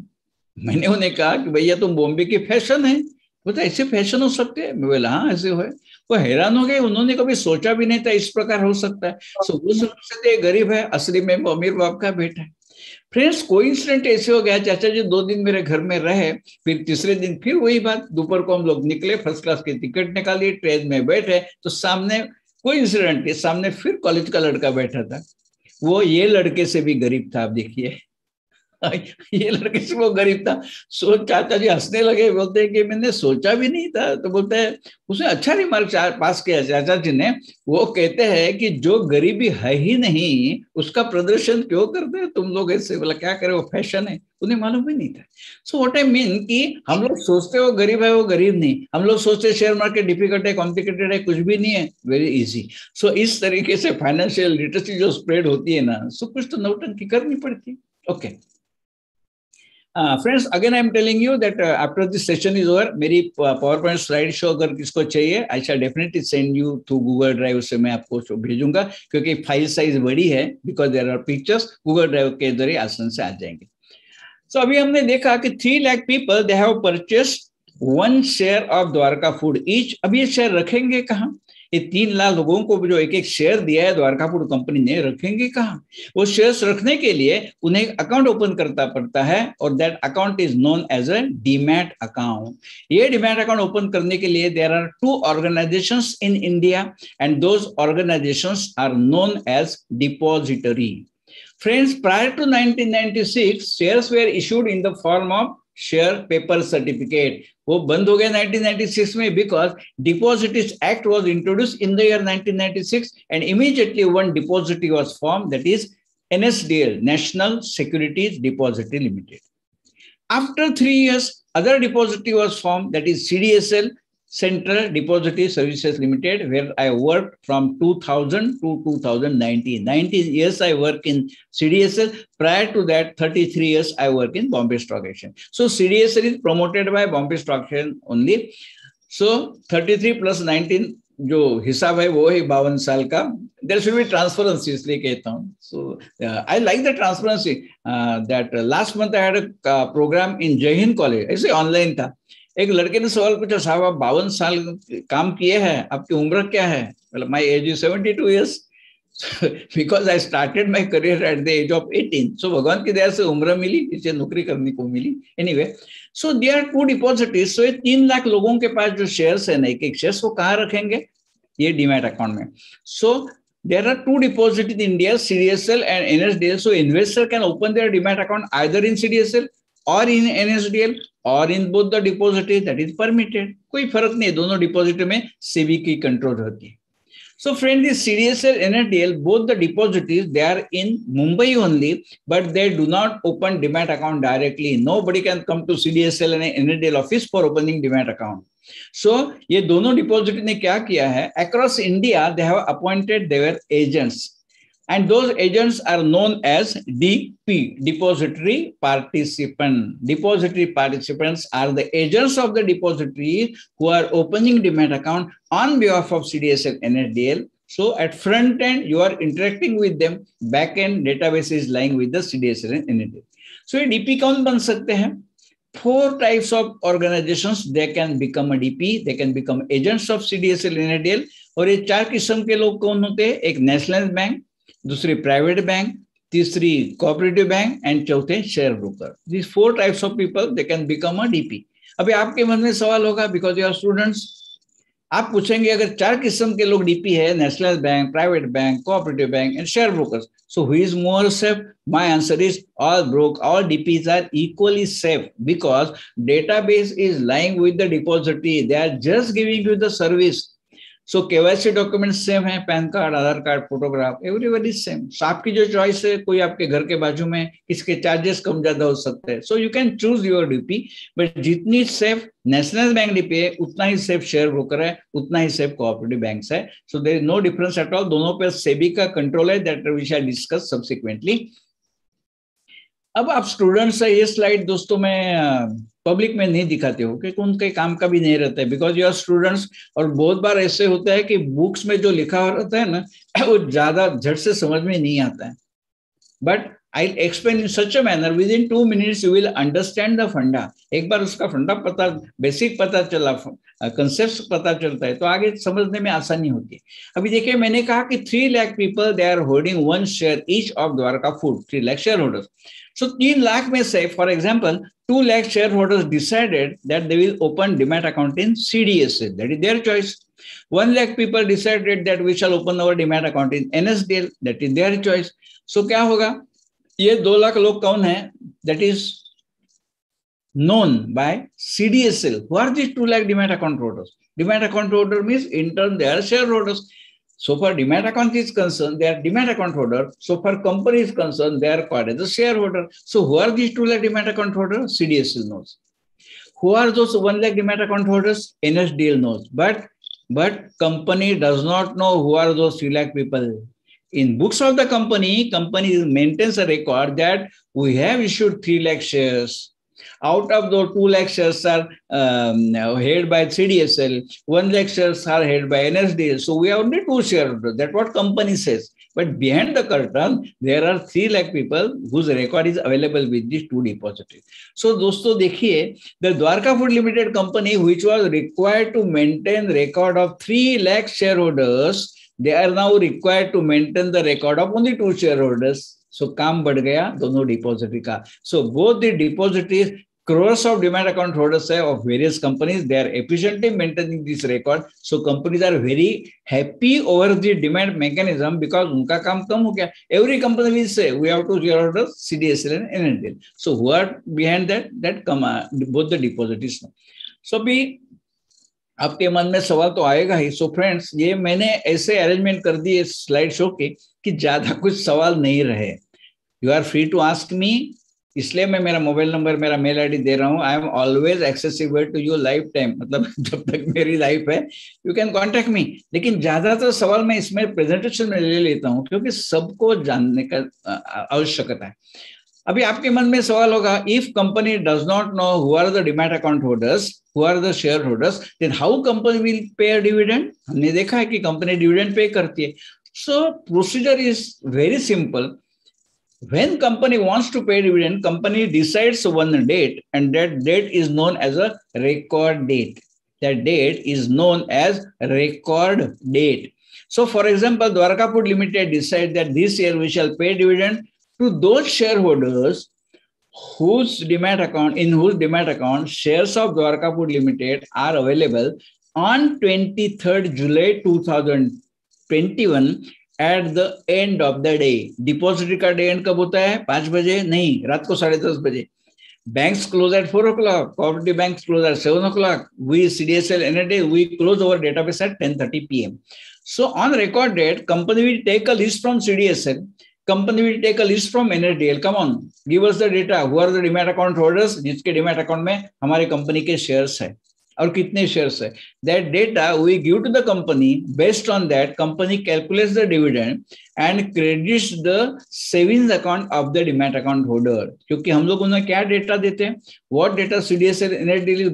मैंने उन्हें कहा कि भैया तुम बॉम्बे की फैशन है, बोलते ऐसे फैशन हो सकते हैं? मैं बोला हाँ ऐसे हो। वो हैरान हो गए, उन्होंने कभी सोचा भी नहीं था इस प्रकार हो सकता है। सो वो समझते थे गरीब है, असली में वो अमीर बाप का बेटा है। फ्रेंड्स कोइंसिडेंट ऐसे हो गया, चाचा जी 2 दिन मेरे घर में रहे, फिर तीसरे दिन फिर वही बात, दोपहर को हम लोग निकले, फर्स्ट क्लास की टिकट निकाली, ट्रेन में बैठे तो सामने कोइंसिडेंट सामने फिर कॉलेज का लड़का बैठा था। वो ये लड़के से भी गरीब था, आप देखिए ये लड़के से वो गरीब था। सो चाचा जी हंसने लगे, बोलते हैं कि मैंने सोचा भी नहीं था। तो बोलते हैं उसने अच्छा रिमार्क पास किया चाचा जी ने। वो कहते हैं कि जो गरीबी है ही नहीं उसका प्रदर्शन क्यों करते हैं तुम लोग ऐसे? बोला क्या करे, वो फैशन है, उन्हें मालूम भी नहीं था। सो व्हाट आई मीन कि हम लोग सोचते वो गरीब है, वो गरीब नहीं। हम लोग सोचते शेयर मार्केट डिफिकल्ट है, कॉम्प्लिकेटेड है, कुछ भी नहीं है, वेरी इजी। सो इस तरीके से फाइनेंशियल लिटरेसी जो स्प्रेड होती है ना, सो कुछ तो नौटंकी करनी पड़ती है। Okay friends, again I am telling you that after this session is over, मेरी पावर पॉइंट स्लाइड शो अगर किसको चाहिए, I shall definitely send you through Google drive से मैं आपको भेजूंगा, क्योंकि फाइल साइज बड़ी है, because there are pictures, Google drive के जरिए आसान से आ जाएंगे। सो अभी हमने देखा कि 3 lakh people they have purchased 1 share of Dwarka food each. अब ये शेयर रखेंगे कहाँ? ये 3 लाख लोगों को जो एक शेयर दिया है द्वारका फूड कंपनी ने, रखेंगे कहाँ? वो शेयर्स रखने के लिए उन्हें एक अकाउंट ओपन करता पड़ता है, और that account is known as a demat account. ये डीमैट अकाउंट ओपन करने के लिए there are 2 organisations in India, and those organisations are known as depository. Friends, prior to 1996, shares were issued in the form of share paper certificate. वो बंद हो गया 1996 में, because Depositories Act was introduced in the year 1996, and immediately one depository was formed, that is NSDL, National Securities Depository Limited. After 3 years, other depository was formed, that is CDSL, Central Depository Services Limited, where I worked from 2000 to 2019. 19 years I work in CDSL. Prior to that, 33 years I work in Bombay Stock Exchange. So CDSL is promoted by Bombay Stock Exchange only. So 33 plus 19 जो हिसाब है वो है 52 साल का। देयर शुड बी ट्रांसपेरेंसी, इसलिए कहता हूँ। So I like the transparency that last month I had a program in Jai Hind college, ऐसे ऑनलाइन था। एक लड़के ने सवाल पूछा, साहब आप 52 साल काम किए हैं, आपकी उम्र क्या है? मतलब my age is 72 years, because I started my career at the age of 18। So भगवान की दया से उम्र मिली, इसे नौकरी करने को मिली। Anyway, so there are 2 depositories. सो ये 3 लाख लोगों के पास जो शेयर्स है ना, एक शेयर्स वो कहाँ रखेंगे? ये डीमैट अकाउंट में। सो there are 2 depositories in India, CDSL and NSDL. So investor can open their demat account either in CDSL or in NSDL or in both the depositories, that is permitted. कोई फर्क नहीं है, दोनों डिपॉजिटरी में सेबी की कंट्रोल रहती है। So friend, this CDSL, NSDL, both the depositories, they are in Mumbai only, but they do not open demat account directly. Nobody can come to CDSL and NSDL office for opening demat account. So ये दोनों डिपॉजिटरी ने क्या किया है? Across India, they have appointed their agents, and those agents are known as DP, depository participant. Depository participants are the agents of the depository who are opening demat account on behalf of CDSL and NSDL. So at front end, you are interacting with them. Back end database is lying with the CDSL and NSDL. So ये DP कौन बन सकते हैं? 4 types of organizations, they can become a DP, they can become agents of CDSL and NSDL. और ये 4 किस्म के लोग कौन होते हैं? एक नेशनल बैंक, दूसरी प्राइवेट बैंक, तीसरी कोऑपरेटिव बैंक, एंड चौथे share broker. This 4 types of people, they can become a DP. अभी आपके मन में सवाल होगा, बिकॉज यू आर स्टूडेंट्स, आप पूछेंगे अगर 4 किस्म के लोग डीपी है, national bank, private bank, cooperative bank and share brokers, so who is more safe? My answer is all DPs are equally safe, because database is lying with the depository. They are just giving you the service. So KYC document same है, पैन कार्ड, आधार कार्ड, फोटोग्राफ, एवरीबॉडी सेम। सो आपकी जो चॉइस है, कोई आपके घर के बाजू में, इसके चार्जेस कम ज्यादा हो सकते हैं। So you can choose your DP, but जितनी सेफ नेशनल बैंक डीपी है, उतना ही सेफ शेयर ब्रोकर है, उतना ही सेफ कोऑपरेटिव बैंक्स है। So there is no difference at all, दोनों पे सेबी का कंट्रोल है, that we shall discuss subsequently. अब आप स्टूडेंट्स है, ये स्लाइड दोस्तों मैं पब्लिक में नहीं दिखाते हो, क्योंकि उनके काम का भी नहीं रहता है, बिकॉज यू आर स्टूडेंट्स। और बहुत बार ऐसे होता है कि बुक्स में जो लिखा हुआ रहता है ना, वो ज्यादा झट से समझ में नहीं आता है। But I'll explain in such a manner within 2 minutes you will understand the funda. एक बार उसका फंडा पता, बेसिक पता चला, कंसेप्ट पता चलता है तो आगे समझने में आसानी होती है. अभी देखिए मैंने कहा कि 3 lakh people they are holding 1 share each of Dwarka food. 3 lakh share holders. So 3 lakh में से for example 2 lakh shareholders decided that they will open demat account in CDSL. That is their choice. 1 lakh people decided that we shall open our demat account in NSDL. That is their choice. So क्या होगा? ये 2 लाख लोग कौन है? That is known by CDSL. Who are these 2 lakh demat account holders? Demat account holder means in turn they are shareholders. So far demat account is concerned, they are demat account holder. So far company is concerned, they are called as a shareholder. So who are these 2 lakh demat account holders? CDSL knows. Who are those 1 lakh demat account holders? NSDL knows. But company does not know who are those 3 lakh people. In books of the company maintains a record that we have issued 3 lakh shares. Out of those 2 lakh shares are held by CDSL, 1 lakh shares are held by NSDL. So we have only 2 shareholders. That's what company says. But behind the curtain, there are 3 lakh people whose record is available with these 2 depositories. So दोस्तों देखिए, the Dwarka Food Limited company, which was required to maintain record of 3 lakh shareholders, they are now required to maintain the record of only 2 shareholders. So काम बढ़ गया दोनों डिपॉजिटरी का. So both the depositories, crores of demat account holders of various companies, they are efficiently maintaining this record. So companies are very happy over the demat mechanism because उनका काम कम हो गया. Every company will say we have 2 shareholders, CDSL and NSDL. So who are behind that? That come both the depositories. So भी आपके मन में सवाल तो आएगा ही. सो फ्रेंड्स, ये मैंने ऐसे अरेंजमेंट कर दिए स्लाइड शो के कि ज्यादा कुछ सवाल नहीं रहे. You are free to ask me, इसलिए मैं मेरा मोबाइल नंबर, मेरा मेल आईडी दे रहा हूँ. I am always accessible to you lifetime, मतलब जब तक मेरी लाइफ है यू कैन कॉन्टेक्ट मी. लेकिन ज्यादातर सवाल मैं इसमें प्रेजेंटेशन में ले लेता हूँ क्योंकि सबको जानने का आवश्यकता है. अभी आपके मन में सवाल होगा, if company does not know who are the demat account holders, who are the shareholders, then how company will pay a dividend. हमने देखा है कि कंपनी डिविडेंड पे करती है. So procedure is very simple. When company wants to pay dividend, company decides one date and that date is known as a record date. That date is known as record date. So for example, Dwarka Food Limited decide that this year we shall pay dividend to those shareholders whose demat account shares of Dwarka Food Limited are available on 23rd July 2021 at the end of the day. Depository का डे एंड कब होता है? 5 बजे नहीं, रात को 10:30 बजे. Banks close at 4 o'clock. Cooperative banks close at 7 o'clock. We CDSL NSDL, we close our database at 10:30 p.m. So on record date, company will take a list from CDSL. Company will take a list from NSDL. Come on, give us the data. Who are the demat account holders? जिसके demat account में हमारे कंपनी के शेयर्स है और कितने शेयर्स है. That data we give to the company. Based on that, company calculates the dividend and credits the savings account of the demat account holder. क्योंकि हम लोग उन्हें क्या डेटा देते हैं? What data CDSL NSDL is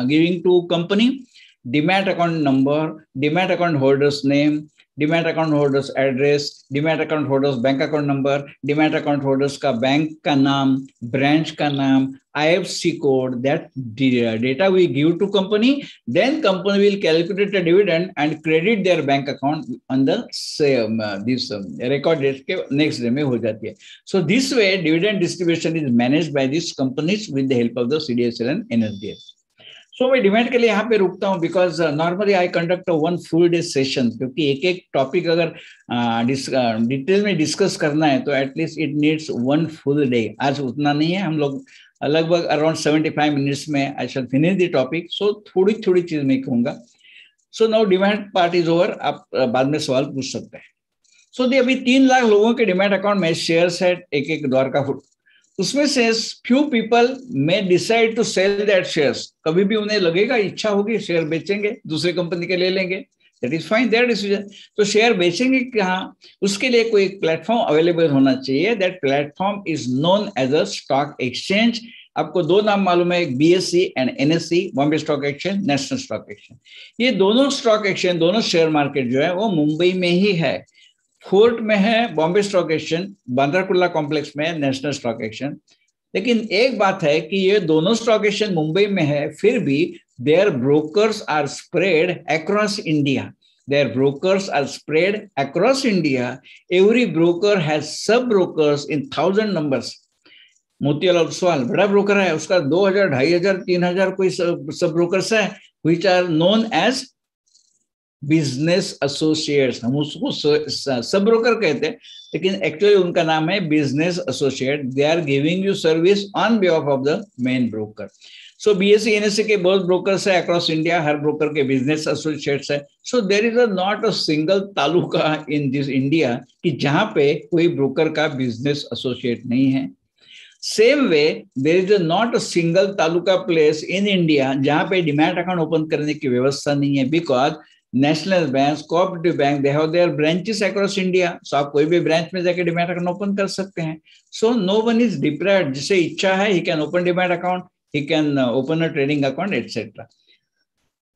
giving to company? Demat account number, demat account holder's name, demat account holders address, demat account holders bank account number, demat account holders का बैंक का नाम, ब्रांच का नाम, IFSC code. That data we give to company, then company will calculate a dividend and credit their bank account on the same this record date के next day में हो जाती है. So this way dividend distribution is managed by these companies with the help of the CDSL and NSDL. So मैं डिमेट के लिए यहाँ पे रुकता हूँ because normally I conduct one full day session, क्योंकि एक एक टॉपिक अगर डिटेल में डिस्कस करना है तो at least it needs one full day. आज उतना नहीं है, हम लोग लगभग अराउंड 75 मिनट्स में आई शैल फिनिश द टॉपिक. सो थोड़ी थोड़ी चीज मैं कहूँगा. So now demat part is over. आप बाद में सवाल पूछ सकते हैं. सो अभी 3 लाख लोगों के डिमेट अकाउंट में शेयर्स है एक एक द्वारका फूड. उसमें से few people may decide to sell that shares. कभी भी उन्हें लगेगा, इच्छा होगी शेयर बेचेंगे, दूसरे कंपनी के ले लेंगे, that is fine, there decision. तो शेयर बेचेंगे कहाँ, उसके लिए कोई एक प्लेटफॉर्म अवेलेबल होना चाहिए. That platform is known as a stock exchange. आपको 2 नाम मालूम है, एक BSE and NSE, Bombay stock exchange, national stock exchange. ये दोनों स्टॉक एक्सचेंज, दोनों शेयर मार्केट जो है वो मुंबई में ही है. फोर्ट में है Bombay stock exchange, Bandra Kurla complex में है नेशनल स्टॉक एक्सचेंज। लेकिन एक बात है कि ये दोनों स्टॉक एक्सचेंज मुंबई में है, फिर भी their brokers are spread across India. Their brokers are spread across India. Every broker has sub brokers in 1,000 numbers. Motilal Oswal बड़ा ब्रोकर है, उसका 2,000, 2,500, 3,000 कोई सब ब्रोकर्स है, which are known as business associates. हम उसको सब ब्रोकर कहते हैं, लेकिन एक्चुअली उनका नाम है business associate. They are giving you service on behalf of the main broker. So BSE NSE के बहुत ब्रोकर्स है अक्रॉस इंडिया, हर ब्रोकर के बिजनेस एसोसिएट्स है। So there is not a single taluka in this India कि जहां पे कोई ब्रोकर का बिजनेस एसोसिएट नहीं है। Same way there is not a single taluka place in India जहां पे डिमैट अकाउंट ओपन करने की व्यवस्था नहीं है, because national bank, cooperative bank, they have their branches across India. So आप कोई भी ब्रांच में जाके डिमैट अकाउंट ओपन कर सकते हैं। So no one is deprived, जिसे इच्छा है he can open demat account, he can open a trading account etcetera.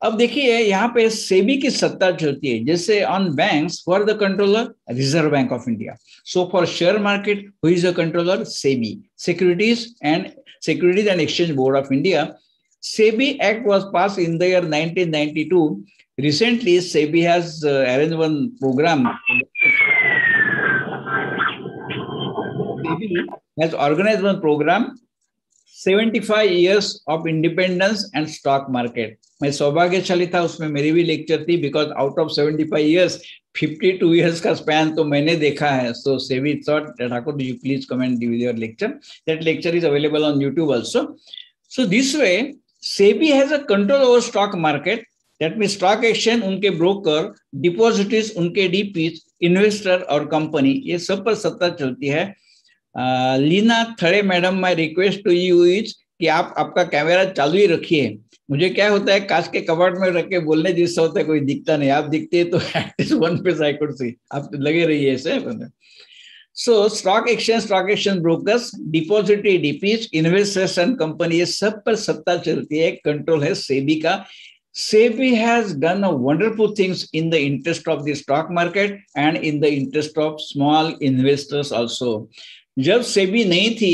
अब देखिए यहाँ पे सेबी की सत्ता चलती है। जैसे on banks, for the controller reserve bank of India. So for share market who is the controller? SEBI. Securities and exchange board of India. SEBI Act was passed in the year 1992. Recently, SEBI has arranged one program. SEBI has organized one program, 75 years of independence and stock market. मैं सौभाग्यशाली था, उसमें मेरी भी लेक्चर थी, because out of 75 years, 52 years का स्पैन तो मैंने देखा है. So SEBI thought that Thakur, you please come and give your lecture. That lecture is available on YouTube also. So this way, SEBI has a control over stock market. That means stock exchange, उनके ब्रोकर, डिपॉजिटरीज, उनके डीपीज, इन्वेस्टर और कंपनी, ये सब पर सत्ता चलती है. Leena Thade madam, my request to you is कि आप आपका कैमरा चालू ही रखिए. मुझे क्या होता है, कांच के कबाड़ में रख के बोलने जिससे होता है कोई दिखता नहीं, आप दिखते हैं तो एटलीस्ट वन पे आई कुड सी, आप लगे रहिए ऐसे. सो stock exchange brokers, depository DPs, investors and company, ये सब पर सत्ता चलती है, कंट्रोल है सेबी का. SEBI has done a wonderful things in the interest of the stock market and in the interest of small investors also. जब SEBI नहीं थी,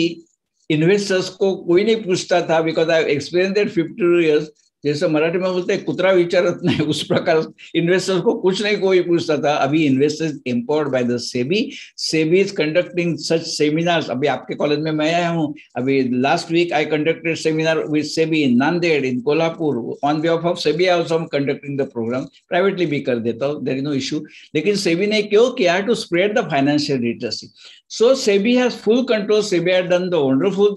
इन्वेस्टर्स को कोई नहीं पूछता था, because I experience that 52 years. जैसे मराठी में बोलते हैं कुतरा विचारत नहीं, उस प्रकार इन्वेस्टर्स को कुछ नहीं कोई पूछता था. अभी investors empowered by the SEBI. SEBI is conducting such seminars. अभी आपके कॉलेज में मैं आया हूँ, अभी last week I conducted seminar with SEBI in Nanded, in Kolhapur. On behalf of SEBI I also am conducting the program. Privately भी कर देता हूँ, देयर इज नो इशू. लेकिन सेबी ने क्यों किया? To spread the financial literacy. So SEBI has full control. SEBI had done the wonderful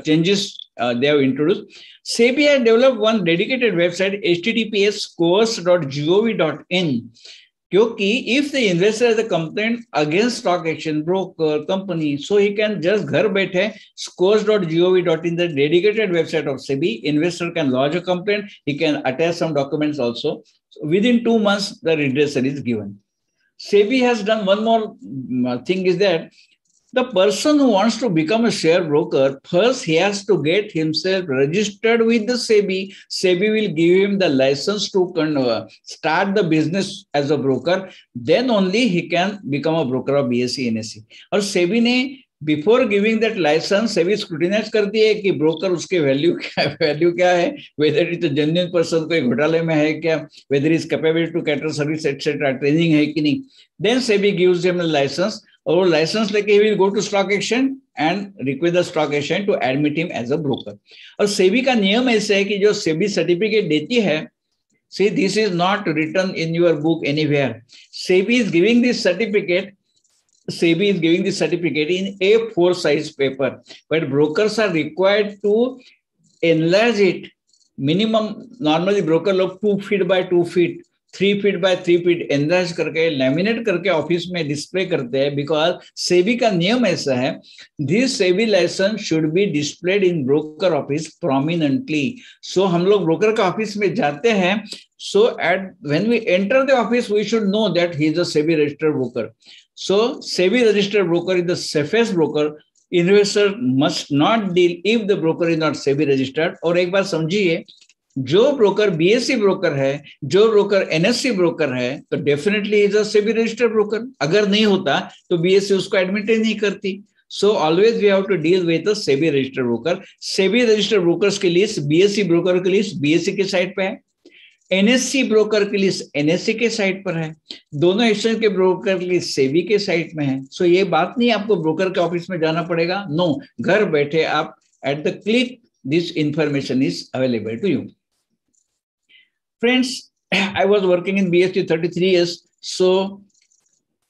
changes they have introduced. SEBI has developed one dedicated website, https://scores.gov.in. क्योंकि if the investor has a complaint against stock exchange broker company, so he can just घर बैठे scores.gov.in, the dedicated website of SEBI. Investor can lodge a complaint. He can attach some documents also. So within 2 months, the redressal is given. SEBI has done one more thing, is that the person who wants to become a share broker, first he has to get himself registered with the SEBI. SEBI will give him the license to start the business as a broker. Then only he can become a broker of BSE NSE. और SEBI ने before giving that licence SEBI scrutinise करती है कि ब्रोकर उसके वैल्यू क्या है, वेदर इट जेन्युइन पर्सन, कोई घोटाले में है क्या, whether is capable to cater service etcetera, training है कि नहीं. देन सेबी गिव्स हिम लाइसेंस, और लाइसेंस लेके he will go to stock exchange and request the stock exchange to admit him as a broker. और सेबी का नियम ऐसे है कि जो सेबी सर्टिफिकेट देती है, see this is not written in your book anywhere. SEBI is giving this certificate. SEBI is giving the certificate in A4 size paper, but brokers are required to enlarge it. Minimum normally broker लोग 2 feet by 2 feet, 3 feet by 3 feet enlarge करके laminate करके ऑफिस में डिस्प्ले करते हैं, because SEBI का नियम ऐसा है, this SEBI license should be displayed in broker office prominently. So हम लोग broker का ऑफिस में जाते हैं, so when we enter the office we should know that he is a SEBI registered broker. So SEBI registered broker is the safest broker. Investor must not deal if the broker is not SEBI registered. और एक बात समझिए, जो ब्रोकर बीएससी ब्रोकर है, जो ब्रोकर एनएससी ब्रोकर है, तो definitely is a SEBI registered broker. अगर नहीं होता तो बीएससी उसको एडमिट ही नहीं करती। So always we have to deal with SEBI registered broker. SEBI registered brokers की लिस्ट, बीएससी ब्रोकर की लिस्ट बीएससी के साइट पे है, एनएससी ब्रोकर की लिस्ट एनएससी के साइट पर है, दोनों एक्सचेंज के ब्रोकर की लिस्ट सेबी के साइट में है। सो ये बात नहीं आपको ब्रोकर के ऑफिस में जाना पड़ेगा, नो, घर बैठे आप at the click this information is available to you. Friends, I was working in BSc 33 years, so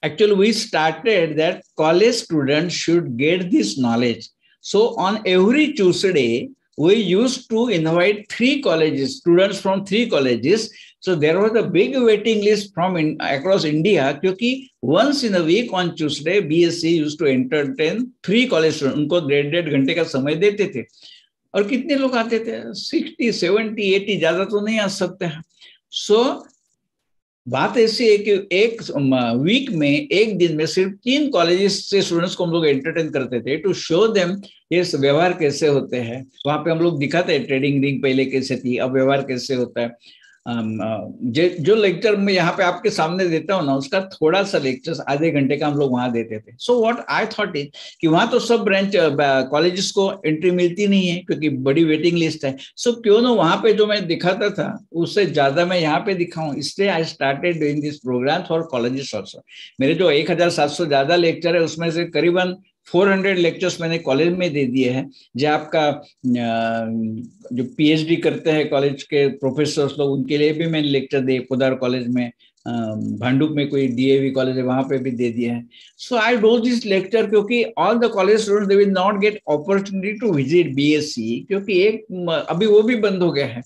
actually we started that college students should get this knowledge. So on every Tuesday we used to invite 3 colleges, students from 3 colleges. So there was a big waiting list from across India, क्योंकि once in a week on Tuesday BSc used to entertain 3 college students. उनको 1.5 घंटे का समय देते थे। और कितने लोग आते थे? 60, 70, 80, ज्यादा तो नहीं आ सकते हैं। सो बात ऐसी है कि एक वीक में, एक दिन में सिर्फ 3 कॉलेजेस से स्टूडेंट्स को हम लोग एंटरटेन करते थे टू शो देम ये व्यवहार कैसे होते हैं। वहां पे हम लोग दिखाते हैं ट्रेडिंग रिंग पहले कैसे थी, अब व्यवहार कैसे होता है। जो लेक्चर में यहाँ पे आपके सामने देता हूँ ना, उसका थोड़ा सा लेक्चर आधे घंटे का हम लोग वहां देते थे। So what I thought is कि वहां तो सब ब्रांच कॉलेजेस को एंट्री मिलती नहीं है क्योंकि बड़ी वेटिंग लिस्ट है। सो क्यों ना वहां पे जो मैं दिखाता था उससे ज्यादा मैं यहाँ पे दिखाऊं, इसलिए I started doing this program for colleges also. मेरे जो 1700 ज्यादा लेक्चर है उसमें से करीबन 400 लेक्चर्स मैंने कॉलेज में दे दिए हैं। जो आपका जो पीएचडी करते हैं कॉलेज के प्रोफेसर्स लोग, उनके लिए भी मैंने लेक्चर दिए। पोदार कॉलेज में, भांडुप में कोई डीएवी कॉलेज है वहां पे भी दे दिया है। So I do this lecture क्योंकि all the college students they will not get opportunity to visit BSC, क्योंकि एक अभी वो भी बंद हो गया है।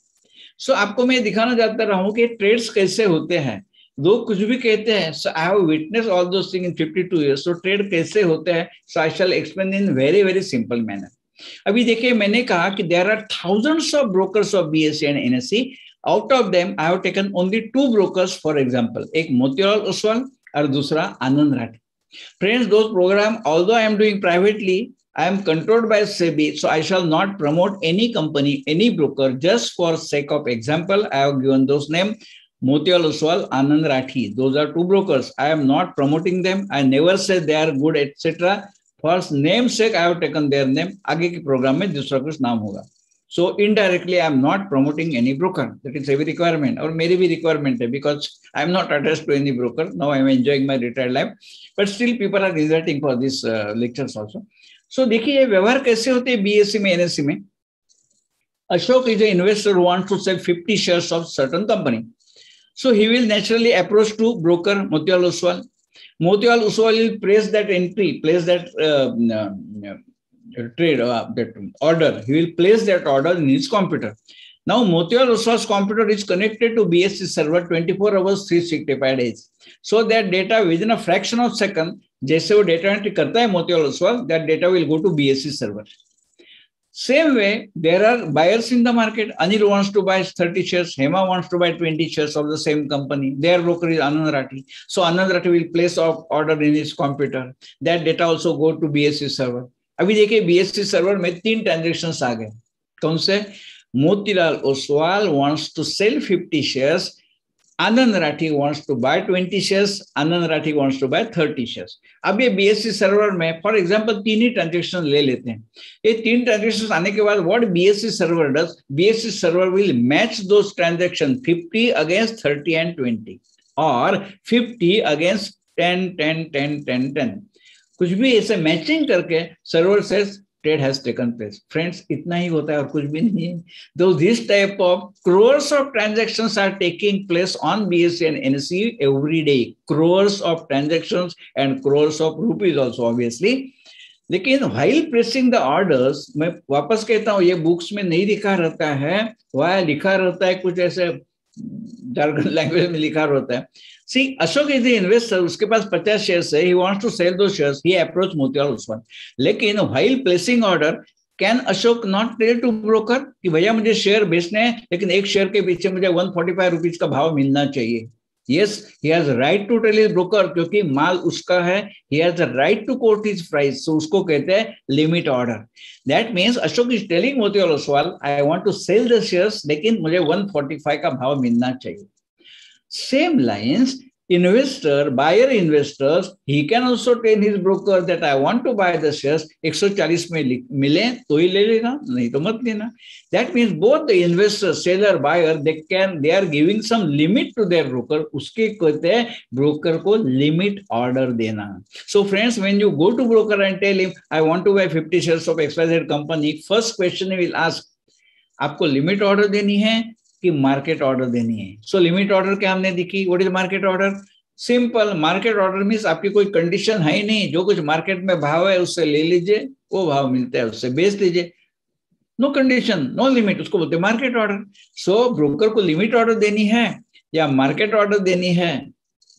सो आपको मैं दिखाना चाहता रहा हूँ कि ट्रेड्स कैसे होते हैं। लोग कुछ भी कहते हैं, so I have witness all those thing in 52 years. So trade कैसे होते हैं, so I shall explain in very very simple manner. अभी देखिए, मैंने कहा कि there are thousands of brokers of BSC and NSC. Out of them I have taken only 2 brokers for example, एक मोतीलाल ओसवाल और दूसरा Anand Rathi. Friends, those program although I am doing privately, I am controlled by SEBI, so I shall not promote any company, any broker, just for sake of example. I have given those names. Motilal Oswal, Anand Rathi. Those are 2 brokers. I am not promoting them. I never say they are good, etc. For name sake, I have taken their name. आगे के प्रोग्राम में दूसरा कुछ नाम होगा. So indirectly, I am not promoting any broker. That is every requirement. और मेरी भी requirement है because I am not attached to any broker. Now I am enjoying my retired life. But still, people are inviting for these lectures also. So देखिए ये व्यवहार कैसे होते हैं बीएससी में, एनएससी में। Ashok is an investor who wants to sell 50 shares of certain company. So he will naturally approach to broker Motilal Oswal. Motilal Oswal will place that entry, place that trade, that order. He will place that order in his computer. Now Motilal Oswal's computer is connected to BSC server 24 hours 365 days. So that data within a fraction of second, जैसे वो data entry करता है Motilal Oswal, that data will go to BSC server. Same way, there are buyers in the market. Anil wants to buy 30 shares. Hema wants to buy 20 shares of the same company. Their broker is Anand Rathi. So Anand Rathi will place order in his computer. That data also go to BSC server. अभी देखिए BSC server में 3 transactions आ गए। कौन से? Motilal Oswal wants to sell 50 shares. Anand Rathi wants to buy 20 shares. Anand Rathi wants to buy 30 shares. अब ये BSC सर्वर में फॉर एग्जांपल 3 ही ट्रांजेक्शन ले लेते हैं। ये 3 ट्रांजेक्शन आने के बाद what BSC server does, BSC server will match those transaction 50 against 30 and 20 और 50 अगेंस्ट 10 10 10 10 10, कुछ भी ऐसे मैचिंग करके server says trade has taken place. Friends, इतना ही होता है और कुछ भी नहीं है। Though this type of crores of transactions are taking place on BSC and NSE every day, crores of transactions and crores of rupees also obviously. लेकिन while pressing the orders, मैं वापस कहता हूँ ये बुक्स में नहीं लिखा रहता है, वह लिखा रहता है कुछ ऐसे जार्गन लैंग्वेज में लिखा रहता है। See, Ashok is the investor, उसके पास 50 शेयर्स है, he wants to sell those shares, he approached Motilal Oswal. लेकिन while placing order, can Ashok not tell to broker कि भैया मुझे शेयर बेचने हैं, लेकिन एक शेयर के पीछे मुझे 145 रुपीज का भाव मिलना चाहिए। Yes, he has right to tell his broker, क्योंकि माल उसका है. He has the right to quote his price. So उसको कहते हैं limit order. That means Ashok is telling Motilal Oswal, I want to sell the shares, लेकिन मुझे 145 का भाव मिलना चाहिए. Same lines, investor, buyer investors, he can also tell his broker that I want to buy the shares. 140 में मिले तो ही ले लेना, नहीं तो मत लेना. That means both the investor, seller, buyer, they are giving some limit to their broker. उसके कहते हैं broker को limit order देना. So friends, when you go to broker and tell him I want to buy 50 shares of XYZ company, first question he will ask, आपको limit order देनी है कि मार्केट ऑर्डर देनी है. सो लिमिट ऑर्डर क्या हमने देखी. What is market order? Simple. Market order means आपकी कोई कंडीशन है ही नहीं, जो कुछ मार्केट में भाव है उससे ले लीजिए, वो भाव मिलता है उससे बेच लीजिए. नो कंडीशन, नो लिमिट, उसको बोलते हैं मार्केट ऑर्डर. सो ब्रोकर को लिमिट ऑर्डर देनी है या मार्केट ऑर्डर देनी है,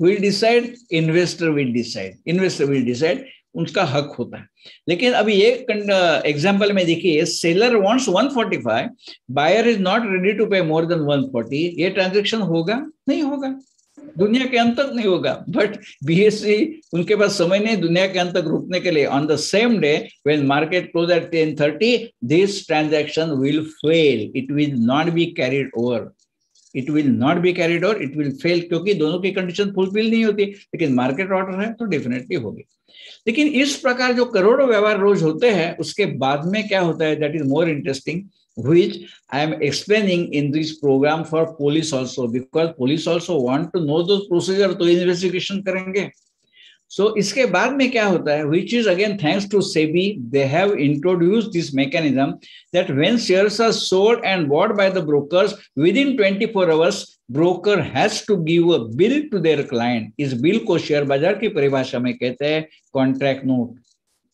will decide, investor will decide. Investor will decide, उसका हक होता है. लेकिन अभी ये एग्जांपल में देखिए, seller wants 145, buyer is not ready to pay more then 140. ये ट्रांजैक्शन होगा? नहीं होगा, दुनिया के अंत तक नहीं होगा. बट बीएससी, उनके पास समय नहीं दुनिया के अंत तक रुकने के लिए. On the same day when market close eight 10:30, this transaction will fail. It will not be carried over. It will not be carried over, it will fail, क्योंकि दोनों की कंडीशन फुलफिल नहीं होती. लेकिन मार्केट ऑर्डर है तो डेफिनेटली होगी. लेकिन इस प्रकार जो करोड़ों व्यवहार रोज होते हैं, उसके बाद में क्या होता है, that is more interesting, which I am explaining in this program for police also, because police also want to know those procedure, तो इन्वेस्टिगेशन करेंगे. So इसके बाद में क्या होता है, which is again thanks to SEBI, they have introduced this mechanism that when shares are sold and bought by the brokers, within 24 hours broker has to give a bill to their client. इस बिल को शेयर बाजार की परिभाषा में कहते हैं contract note.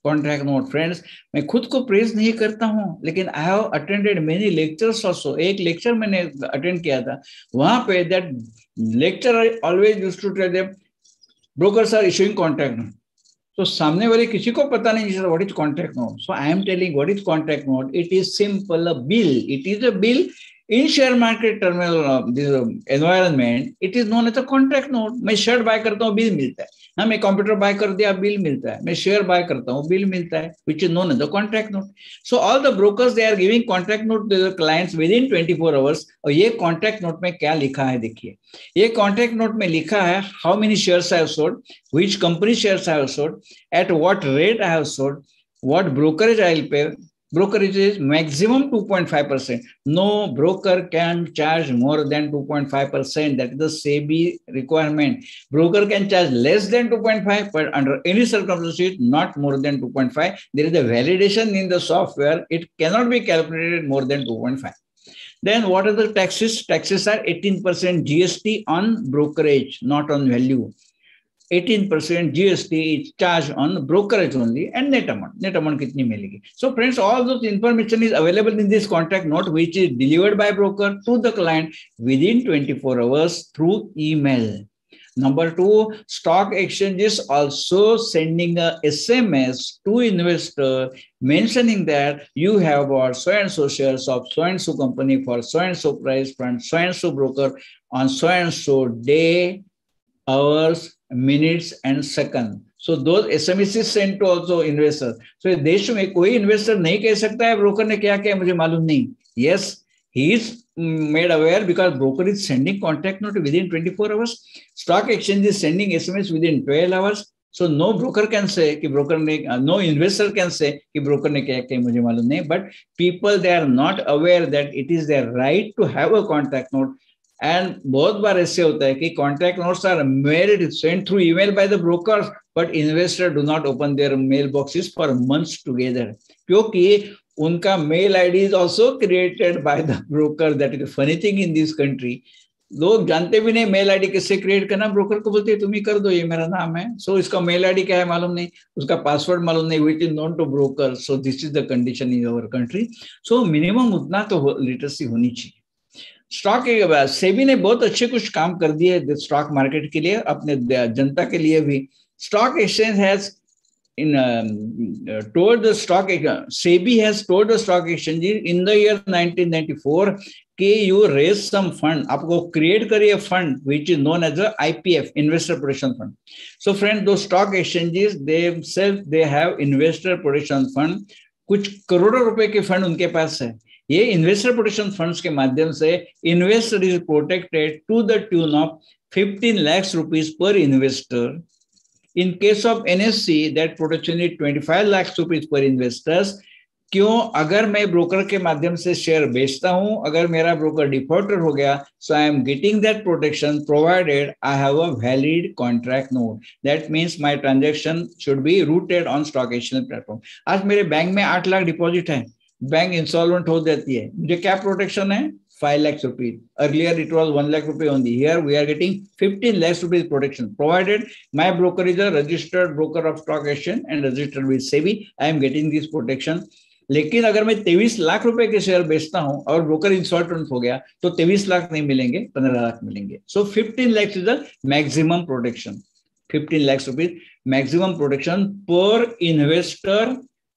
Contract note. Friends, मैं खुद को प्रेज नहीं करता हूं, लेकिन I have attended many lectures also. एक लेक्चर मैंने अटेंड किया था, वहां पे that lecturer always used to tell them brokers are issuing contract note. So सामने वाले किसी को पता नहीं sir what is contract note. So I am telling what is contract note. It is simple a bill. It is a bill in share market terminal this environment. It is known as a contract note. मैं शेयर बाय करता हूँ, बिल मिलता है. हाँ, मैं कंप्यूटर बाय कर दिया, बिल मिलता है. मैं शेयर बाय करता हूँ, बिल मिलता है, which is known as the contract note. So all the brokers they are giving contract note to the clients within 24 hours. और ये contract note में क्या लिखा है देखिए. ये contract note में लिखा है how many shares I have sold, which company shares I have sold, at what rate I have sold, what brokerage I will pay. Brokerage is maximum 2.5%. No broker can charge more than 2.5%. That is the SEBI requirement. Broker can charge less than 2.5, but under any circumstances, not more than 2.5. There is a validation in the software. It cannot be calculated more than 2.5. Then what are the taxes? Taxes are 18% GST on brokerage, not on value. 18% GST is charged on brokerage only, and net amount कितनी मिलेगी. So friends, all those information is available in this contract note, which is delivered by broker to the client within 24 hours through email. Number 2, stock exchanges also sending a SMS to investor mentioning that you have bought so and so shares of so and so company for so and so price from so and so broker on so and so day, hours, minutes and second. So those SMS is sent to also investors. So देश में कोई investor नहीं कह सकता है broker ने क्या किया मुझे मालूम नहीं. Yes, he is made aware because broker is sending contract note within 24 hours. Stock exchange is sending SMS within 12 hours. So no broker can say कि broker ने, no investor can say कि broker ने क्या किया मुझे मालूम नहीं. But people they are not aware that it is their right to have a contract note. And बहुत बार ऐसे होता है कि contract notes are mailed, sent through email by the brokers, but investors do not open their mailboxes for months together. क्योंकि उनका mail ID is also created by the broker. That is the funny thing in this country. लोग जानते भी नहीं mail ID कैसे create करना, broker को बोलते हैं तुम ही कर दो, ये मेरा नाम है. So इसका mail ID क्या है मालूम नहीं, उसका password मालूम नहीं, which is known to broker. So this is the condition in our country. So minimum उतना तो literacy होनी चाहिए. स्टॉक सेबी ने बहुत अच्छे कुछ काम कर दिए स्टॉक मार्केट के लिए, अपने जनता के लिए भी. Stock exchange has told the stock SEBI has told the stock exchanges in the year 1994 कि you raise some fund, आपको create करिए fund which is known as the IPF, Investor Protection Fund. So friend, those stock exchanges themselves they have Investor Protection Fund, कुछ करोड़ों रुपए के फंड उनके पास है. ये इन्वेस्टर प्रोटेक्शन फंड्स के माध्यम से investor is protected to the tune of 15 lakhs rupees per investor. In case of NSE, that protection is 25 lakhs rupees per investors. क्यों? अगर मैं ब्रोकर के माध्यम से शेयर बेचता हूं, अगर मेरा ब्रोकर डिफॉल्टर हो गया, so I am getting that protection provided I have a valid contract note. That means my transaction should be routed on stock exchange platform. आज मेरे बैंक में 8 लाख डिपॉजिट है, बैंक इंसॉल्वेंट हो जाती है, मुझे क्या प्रोटेक्शन है? 5 lakhs rupees. Earlier it was 1 lakh rupees only. Here we are getting 15 lakhs rupees protection provided my broker is a registered broker of stock exchange and registered with SEBI. I am getting this protection. लेकिन अगर मैं 23 लाख रुपए के शेयर बेचता हूं और ब्रोकर इंसॉल्वेंट हो गया तो 23 लाख नहीं मिलेंगे, 15 लाख मिलेंगे. सो 15 lakhs is the maximum protection. 15 lakhs rupees maximum protection पर इन्वेस्टर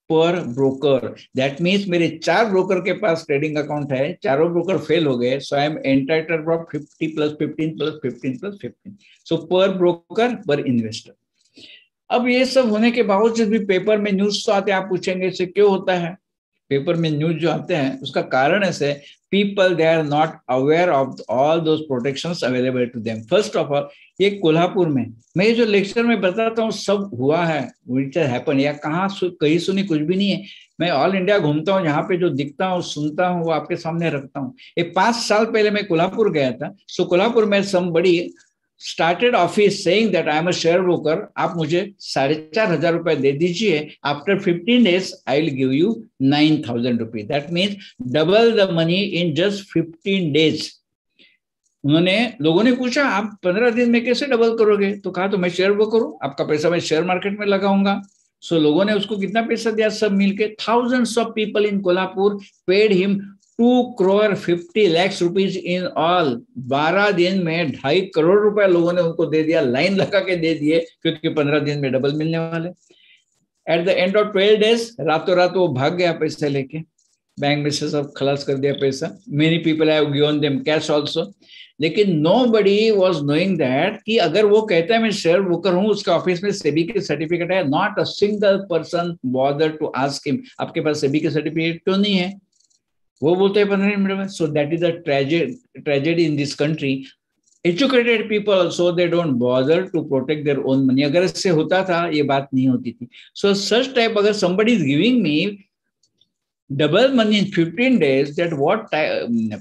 पर ब्रोकर. दैट मीन्स मेरे 4 ब्रोकर के पास ट्रेडिंग अकाउंट है, चारों ब्रोकर फेल हो गए, सो आई एम एंटाइटल्ड फॉर 50 + 15 + 15 + 15. सो पर ब्रोकर पर इन्वेस्टर. अब ये सब होने के बावजूद भी पेपर में न्यूज तो आते हैं. आप पूछेंगे इससे क्यों होता है? पेपर में न्यूज जो आते हैं उसका कारण ऐसे, people they are not aware of all those protections available to them. First of all, ये कोल्हापुर में मैं ये जो लेक्चर में बताता हूँ सब हुआ है, व्हिच हैपन, या कहीं सुनी कुछ भी नहीं है. मैं ऑल इंडिया घूमता हूँ, यहाँ पे जो दिखता हूँ सुनता हूँ वो आपके सामने रखता हूँ. ये 5 साल पहले मैं कोल्हापुर गया था. सो कोल्हापुर में somebody started office saying that I am a share broker. आप मुझे 4,500 रुपए दे दीजिए. After 15 days, I will give you 9,000 rupees. That means double the money in just 15 days. उन्होंने, लोगों ने पूछा आप 15 दिन में कैसे डबल करोगे? तो कहा तो मैं शेयर ब्रोकर हूँ, आपका पैसा मैं शेयर मार्केट में लगाऊंगा. सो लोगों ने उसको कितना पैसा दिया? सब मिलके thousands of people in Kolhapur paid him 2,50 lakhs rupees in all. 12 दिन में 2.5 करोड़ रुपए लोगों ने उनको दे दिया, लाइन लगा के दे दिए, क्योंकि 15 दिन में डबल मिलने वाले. At the end of 12 days रातों रात वो भाग गया पैसे लेके, बैंक में से सब खलास कर दिया पैसा. Many people have given them cash also. लेकिन नोबडी वाज नोइंग दैट कि अगर वो कहता है मैं शेयर ब्रोकर हूं, उसके ऑफिस में सेबी के सर्टिफिकेट है, not a single person bother to ask him आपके पास सेबी के सर्टिफिकेट क्यों नहीं है? वो बोलते हैं 15 मिनट में. So that is a tragedy in this country. Educated people also they don't bother to protect their own money. अगर इससे होता था ये बात नहीं होती थी. सो सच टाइप, अगर somebody is giving me double money in 15 days, that what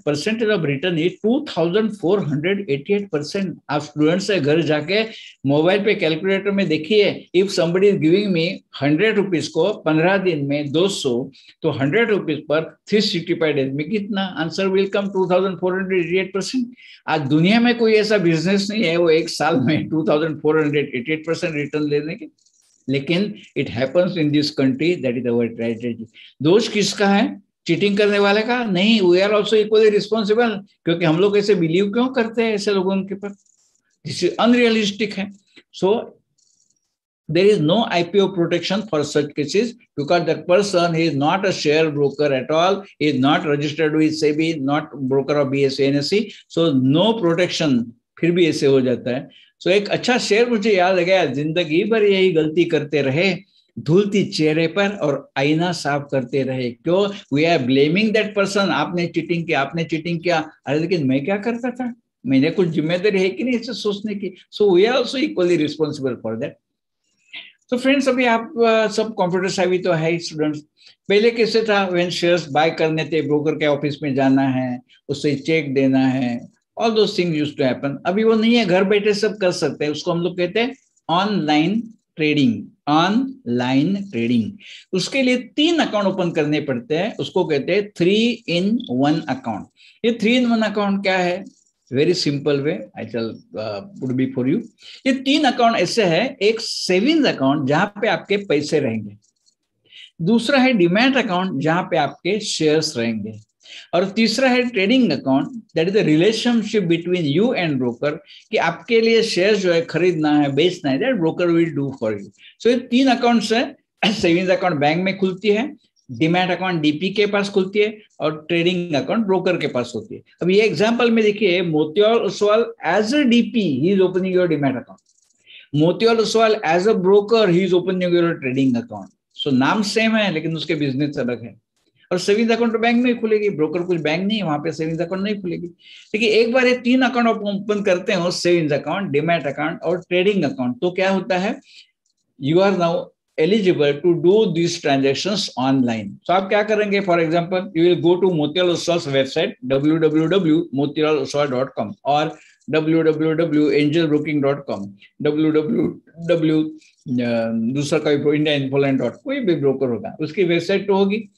percentage of return is 2,488%. आप स्टूडेंट से घर जाके मोबाइल पे कैलकुलेटर में देखिए, if somebody is giving me 100 rupees को 15 दिन में 200, तो 100 रुपीज पर 365 डेज में कितना? Answer will come 2,488%. आज दुनिया में कोई ऐसा बिजनेस नहीं है वो एक साल में 2,488% रिटर्न लेने के. लेकिन it happens in this country. That is our tragedy. दोष किसका है? चीटिंग करने वाले का नहीं. We are also equally responsible. क्योंकि हम लोग ऐसे बिलीव क्यों करते हैं ऐसे लोगों के पर? दिस इज अनरियलिस्टिक है. सो there is no IPO protection for such cases because that person is not a share broker at all, is not registered with SEBI, not broker of BSE NSE, so no protection. फिर भी ऐसे हो जाता है. सो एक अच्छा शेर मुझे याद आ गया, जिंदगी भर यही गलती करते रहे, धुलती चेहरे पर और आईना साफ करते रहे. क्यों? We are blaming that person. आपने चीटिंग किया, आपने चीटिंग किया. अरे लेकिन मैं क्या करता था? मैंने कुछ जिम्मेदारी है कि नहीं इसे सोचने की? So we are also equally responsible for that. तो फ्रेंड्स, अभी आप सब कंप्यूटर साइवी तो है स्टूडेंट्स. पहले कैसे था? व्हेन शेयर्स बाय करने थे, ब्रोकर के ऑफिस में जाना है, उससे चेक देना है, all those things used to happen. अभी वो नहीं है, घर बैठे सब कर सकते हैं. उसको हम लोग कहते हैं ऑनलाइन ट्रेडिंग. Online trading. उसके लिए 3 अकाउंट ओपन करने पड़ते हैं. उसको कहते हैं 3-in-1 अकाउंट. ये 3-in-1 अकाउंट क्या है? Very simple way I shall put before you. ये 3 अकाउंट ऐसे है. एक सेविंग्स अकाउंट जहां पे आपके पैसे रहेंगे, दूसरा है डिमैट अकाउंट जहां पे आपके शेयर्स रहेंगे, और तीसरा है trading account, that is the relationship between you and broker, कि आपके लिए शेयर जो है खरीदना है, बेचना है, that broker will do for you. So ये 3 अकाउंट्स है। सेविंग्स अकाउंट बैंक में खुलती है, डीमैट अकाउंट डीपी के पास खुलती है, और ट्रेडिंग अकाउंट ब्रोकर के पास होती है। अब ये एग्जांपल में देखिए, Motilal Oswal as a DP he is opening your demat account, Motilal Oswal as a broker he is opening your trading account. So नाम सेम है लेकिन उसके बिजनेस अलग है। और सेविंग्स अकाउंट तो बैंक में खुलेगी, ब्रोकर कुछ बैंक नहीं है, वहां पे सेविंग्स अकाउंट नहीं खुलेगी। लेकिन एक बार ये 3 अकाउंट आप ओपन करते हो, सेविंग्स अकाउंट, डीमैट अकाउंट और ट्रेडिंग अकाउंट, तो क्या होता है, you are now eligible to do these transactions online. So आप क्या करेंगे, for example you will go to Motilal Oswal's website www.motilalooswal.com और www.angelbroking.com, www दूसरा कोई इंडिया इन्फोलैंड डॉट, कोई भी ब्रोकर होगा उसकी वेबसाइट तो होगी।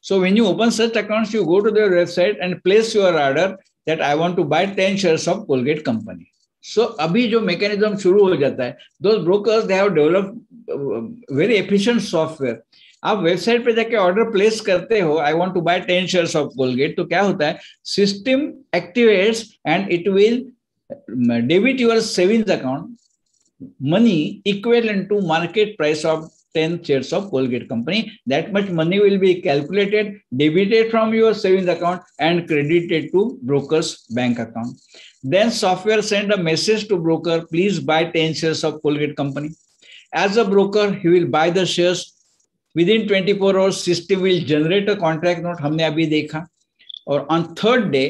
So when you open such accounts, you go to their website and place your order that I want to buy 10 shares of Colgate company. So अभी जो मैकेनिज्म शुरू हो जाता है, those brokers they have developed very efficient software. आप वेबसाइट पे जाके ऑर्डर प्लेस करते हो, I want to buy 10 shares of Colgate, तो क्या होता है, system activates and it will debit your savings account money equivalent to market price of 10 shares of Colgate company. That much money will be calculated, debited from your savings account and credited to broker's bank account. Then software send a message to broker, please buy 10 shares of Colgate company. As a broker, he will buy the shares. Within 24 hours, system will generate a contract note, हमने अभी देखा। और on third day,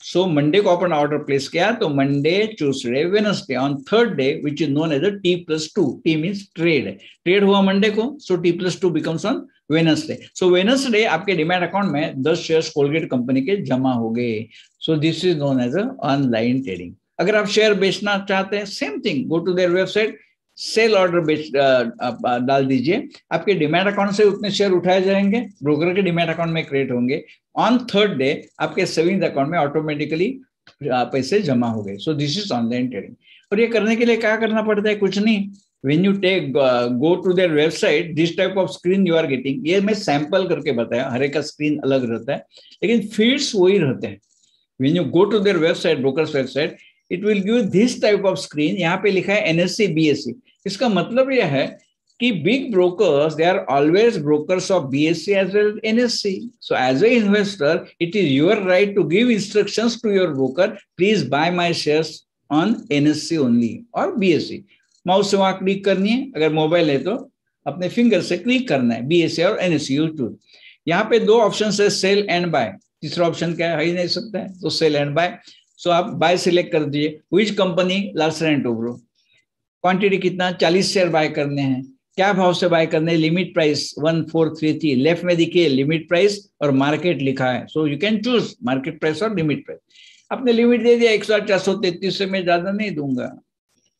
so Monday को अपन ऑर्डर प्लेस किया तो Monday, Tuesday, Wednesday, on third day which is known as a T+2, T means trade, trade हुआ मंडे को, so T+2 becomes on Wednesday. So Wednesday आपके डीमैट अकाउंट में 10 शेयर्स कोलगेट कंपनी के जमा हो गए। So this is known as a online trading. अगर आप शेयर बेचना चाहते हैं, same thing, go to their website, cell order डाल दीजिए, आपके डीमैट अकाउंट से उतने शेयर उठाए जाएंगे, ब्रोकर के डीमैट अकाउंट में क्रिएट होंगे, ऑन थर्ड डे आपके सेविंग्स अकाउंट में ऑटोमेटिकली पैसे जमा हो गए। So this is online trading. और ये करने के लिए क्या करना पड़ता है, कुछ नहीं, when you take go to their website, this type of screen you are getting. ये मैं सैंपल करके बताया, हर एक का स्क्रीन अलग रहता है लेकिन फील्ड्स वही रहते हैं। When you go to their website, brokers website, it will give this type of screen. यहाँ पे लिखा है NSE BSE। इसका मतलब यह है कि big brokers, they are always brokers of BSE as well as NSE. So as an investor, it is your right to give instructions to your broker, please buy my shares on NSE only or BSE. Mouse से वहां क्लिक करनी है, अगर मोबाइल है तो अपने फिंगर से क्लिक करना है, BSE और NSE यूट्यूब। यहाँ पे 2 ऑप्शन है, सेल एंड बाय। तीसरा ऑप्शन क्या है, ही नहीं सकता है, तो सेल एंड बाय। सो आप बाय सिलेक्ट कर दीजिए, which company, Larsen & Toubro, quantity कितना, 40 शेयर बाय करने हैं, क्या भाव से बाय करने, लिमिट प्राइस 1433, लेफ्ट में देखिए लिमिट प्राइस और मार्केट लिखा है, so you can choose market price और लिमिट प्राइस। आपने लिमिट दे दिया 1,433 से, मैं ज्यादा नहीं दूंगा।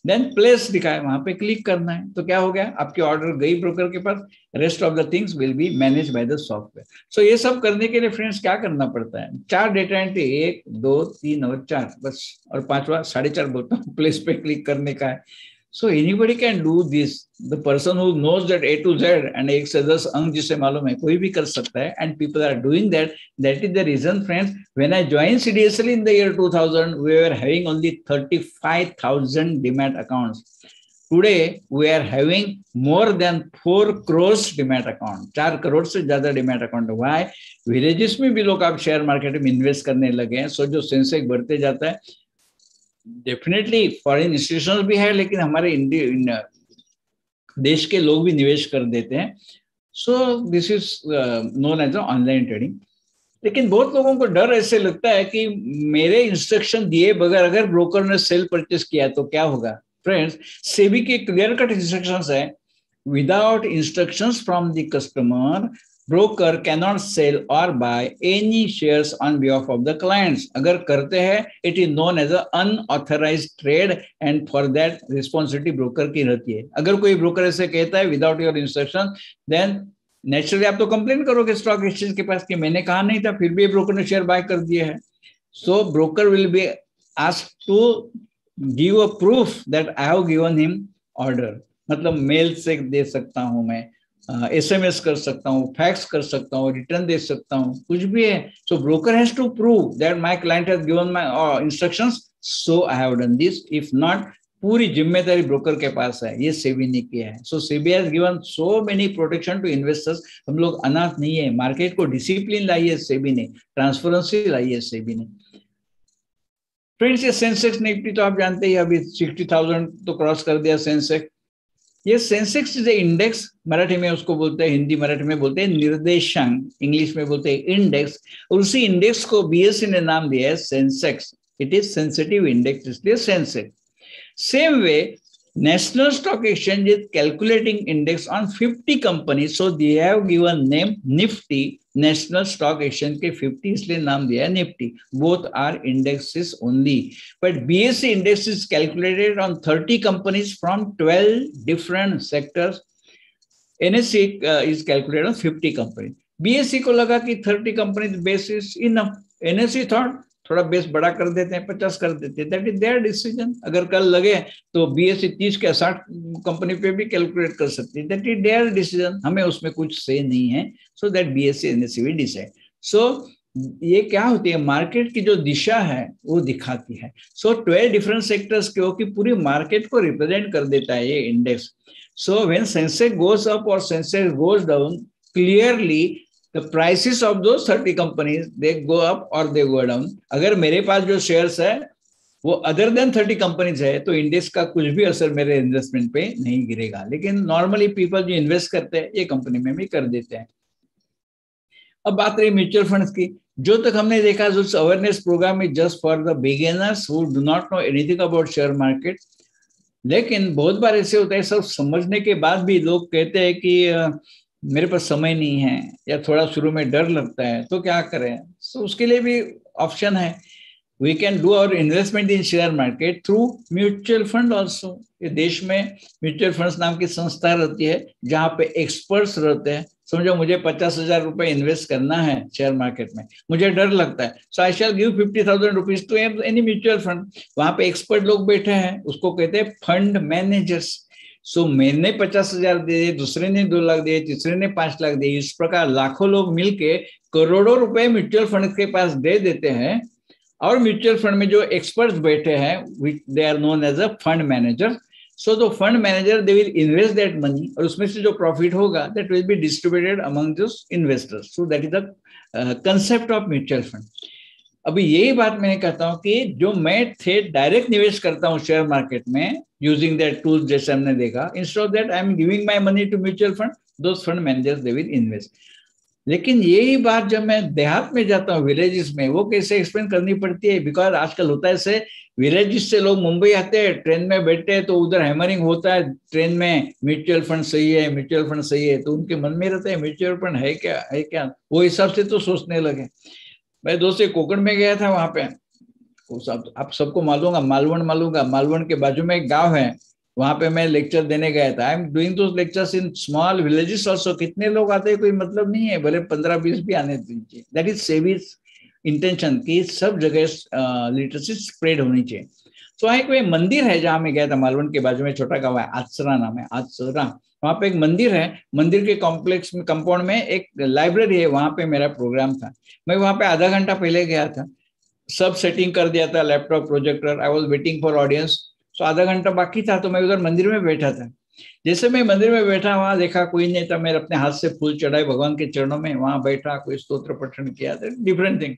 देन प्लेस लिखा है, वहां पे क्लिक करना है, तो क्या हो गया, आपकी ऑर्डर गई ब्रोकर के पास, rest of the things will be manage by the software. So ये सब करने के लिए फ्रेंड्स क्या करना पड़ता है, 4 डेटा एंट्री, 1 2 3 और 4 बस, और 5वां 4.5 बोलता हूँ, प्लेस पे क्लिक करने का है। So anybody can do this. The person who knows that A to Z and 1 से 10 अंक जिसे मालूम है, कोई भी कर सकता है, and people are doing that. That is the reason, friends, when I joined CDSL in the year 2000, we were having only 35,000 demat accounts. Today we are having more than 4 crores demat account, 4 crore से ज्यादा demat account। Why? विलेजेस में भी लोग आप शेयर मार्केट में इन्वेस्ट करने लगे हैं। सो जो सेंसेक्स बढ़ते जाता है, डेफिनेटली फॉरेन इंस्टीट्यूशंस भी है, लेकिन हमारे देश के लोग भी निवेश कर देते हैं। So this is known as online trading. लेकिन बहुत लोगों को डर ऐसे लगता है कि मेरे इंस्ट्रक्शन दिए बगैर अगर ब्रोकर ने सेल परचेस किया तो क्या होगा। फ्रेंड्स, सेबी के क्लियर कट इंस्ट्रक्शंस है, without instructions from the customer, broker cannot sell or buy any shares on behalf of the clients. अगर करते हैं, it is known as a unauthorized trade and for that responsibility broker की रहती है। अगर कोई ब्रोकर ऐसे कहता है without your instruction, then naturally आप तो कंप्लेन करोगे स्टॉक एक्सचेंज के पास कि मैंने कहा नहीं था, फिर भी ब्रोकर ने शेयर बाय कर दिए है। So broker will be asked to give a proof that I have given him order, मतलब मेल से दे सकता हूं मैं, SMS कर सकता हूँ, फैक्स कर सकता हूँ, रिटर्न दे सकता हूँ, कुछ भी है. So broker has to prove that my client has given my instructions, so I have done this. If not, पूरी जिम्मेदारी ब्रोकर के पास है, ये सेबी ने किया है. सो SEBI has given so many protection to investors. हम लोग अनाथ नहीं है, मार्केट को डिसिप्लिन लाई है सेबी ने, ट्रांसपेरेंसी लाई है सेबी ने. फ्रेंड्स, ये सेंसेक्स निफ्टी तो आप जानते ही, अभी 60,000 तो क्रॉस कर दिया सेंसेक्स. ये सेंसेक्स इज इंडेक्स, मराठी में उसको बोलते हैं, हिंदी मराठी में बोलते हैं निर्देशांक, इंग्लिश में बोलते हैं इंडेक्स. और उसी इंडेक्स को बीएसई ने नाम दिया है Sensex. It is sensitive index, इसलिए Sensex. Same way, National Stock Exchange is calculating index on 50 companies, so they have given name Nifty. National Stock Exchange के 50 इसलिए नाम दिया है Nifty. Both are indexes only, but BSE index is calculated on 30 companies from 12 different sectors. NSE is calculated on 50 companies. BSE को लगा कि 30 companies base is enough. NSE thought थोड़ा बेस बड़ा कर देते हैं, 50 कर देते हैं. That is there decision. अगर कल लगे तो बीएसई 30 के 60 कंपनी पे भी कैलकुलेट कर सकती है. दैट इज देयर डिसीजन, हमें उसमें कुछ से नहीं है. So that BSE NSE will decide. So ये क्या होती है, मार्केट की जो दिशा है वो दिखाती है. सो 12 डिफरेंट सेक्टर्स क्योंकि पूरी मार्केट को रिप्रेजेंट कर देता है ये index. So when Sensex goes up और Sensex goes down, clearly the prices of those 30 companies, they go up or they go down. अगर मेरे पास जो शेयर्स है वो अदर देन 30 कंपनीज है तो इंडेक्स का कुछ भी असर मेरे इन्वेस्टमेंट पे नहीं गिरेगा. लेकिन नॉर्मली पीपल जो इन्वेस्ट करते हैं ये कंपनी में भी कर देते हैं. अब बात रही म्यूचुअल फंड्स की. जो तक हमने देखा awareness programme is just for the beginners who do not know anything about share market. लेकिन बहुत बार ऐसे होता है, सब समझने के बाद भी लोग कहते हैं कि मेरे पास समय नहीं है या थोड़ा शुरू में डर लगता है, तो क्या करें. तो उसके लिए भी ऑप्शन है. We can do our investment in share market through mutual fund also. ये देश में म्यूचुअल फंड्स नाम की संस्था रहती है जहाँ पे एक्सपर्ट्स रहते हैं. समझो मुझे 50,000 रुपए इन्वेस्ट करना है शेयर मार्केट में, मुझे डर लगता है. So I shall give 50,000 rupees to any mutual fund. वहां पे एक्सपर्ट लोग बैठे हैं, उसको कहते हैं फंड मैनेजर्स. सो मैंने 50,000 दे दिए, दूसरे ने 2 लाख दिए, तीसरे ने 5 लाख दिए. इस प्रकार लाखों लोग मिलके करोड़ों रुपए म्यूचुअल फंड के पास दे देते हैं. और म्यूचुअल फंड में जो एक्सपर्ट्स बैठे हैं, they are known as a fund manager. So the fund manager they will invest that money और उसमें से जो प्रॉफिट होगा that will be distributed among those investors. So that is the concept of mutual fund. अभी यही बात मैंने कहता हूँ कि जो मैं थे डायरेक्ट निवेश करता हूँ शेयर मार्केट में यूजिंग दैट टूल्स जैसे हमने देखा, instead of that I am giving my money to mutual fund, those fund managers they will invest. लेकिन यही बात जब मैं देहात में जाता हूँ, विलेजेस में, वो कैसे एक्सप्लेन करनी पड़ती है. बिकॉज आजकल होता है ऐसे, विलेजेस से लोग मुंबई आते हैं, ट्रेन में बैठते हैं तो उधर हैमरिंग होता है ट्रेन में, म्यूचुअल फंड सही है, म्यूचुअल फंड सही है. तो उनके मन में रहता है म्यूचुअल फंड है क्या, वो हिसाब से तो सोचने लगे. मैं दोस्त कोकण में गया था, वहां पे आप सबको मालवण के बाजू में एक गांव है, वहां पे मैं लेक्चर देने गया था. आई am doing those lectures in small villages also. कितने लोग आते हैं कोई मतलब नहीं है, भले 15-20 भी आने दीजिए. दैट इज सेबीज इंटेंशन कि सब जगह लिटरेसी स्प्रेड होनी चाहिए. तो एक कोई मंदिर है जहाँ मैं गया था, मालवण के बाजू में छोटा गाँव है, आचरा नाम है, आचरा. वहां पे एक मंदिर है, मंदिर के कॉम्प्लेक्स में, कंपाउंड में एक लाइब्रेरी है, वहां पे मेरा प्रोग्राम था. मैं वहां पे आधा घंटा पहले गया था, सब सेटिंग कर दिया था, laptop, projector. I was waiting for audience. So आधा घंटा बाकी था तो मैं उधर मंदिर में बैठा था. जैसे मैं मंदिर में बैठा, वहां देखा कोई नहीं था, मैंने अपने हाथ से फूल चढ़ाए भगवान के चरणों में, वहां बैठा, कोई स्तोत्र पठन किया था, डिफरेंट थिंग.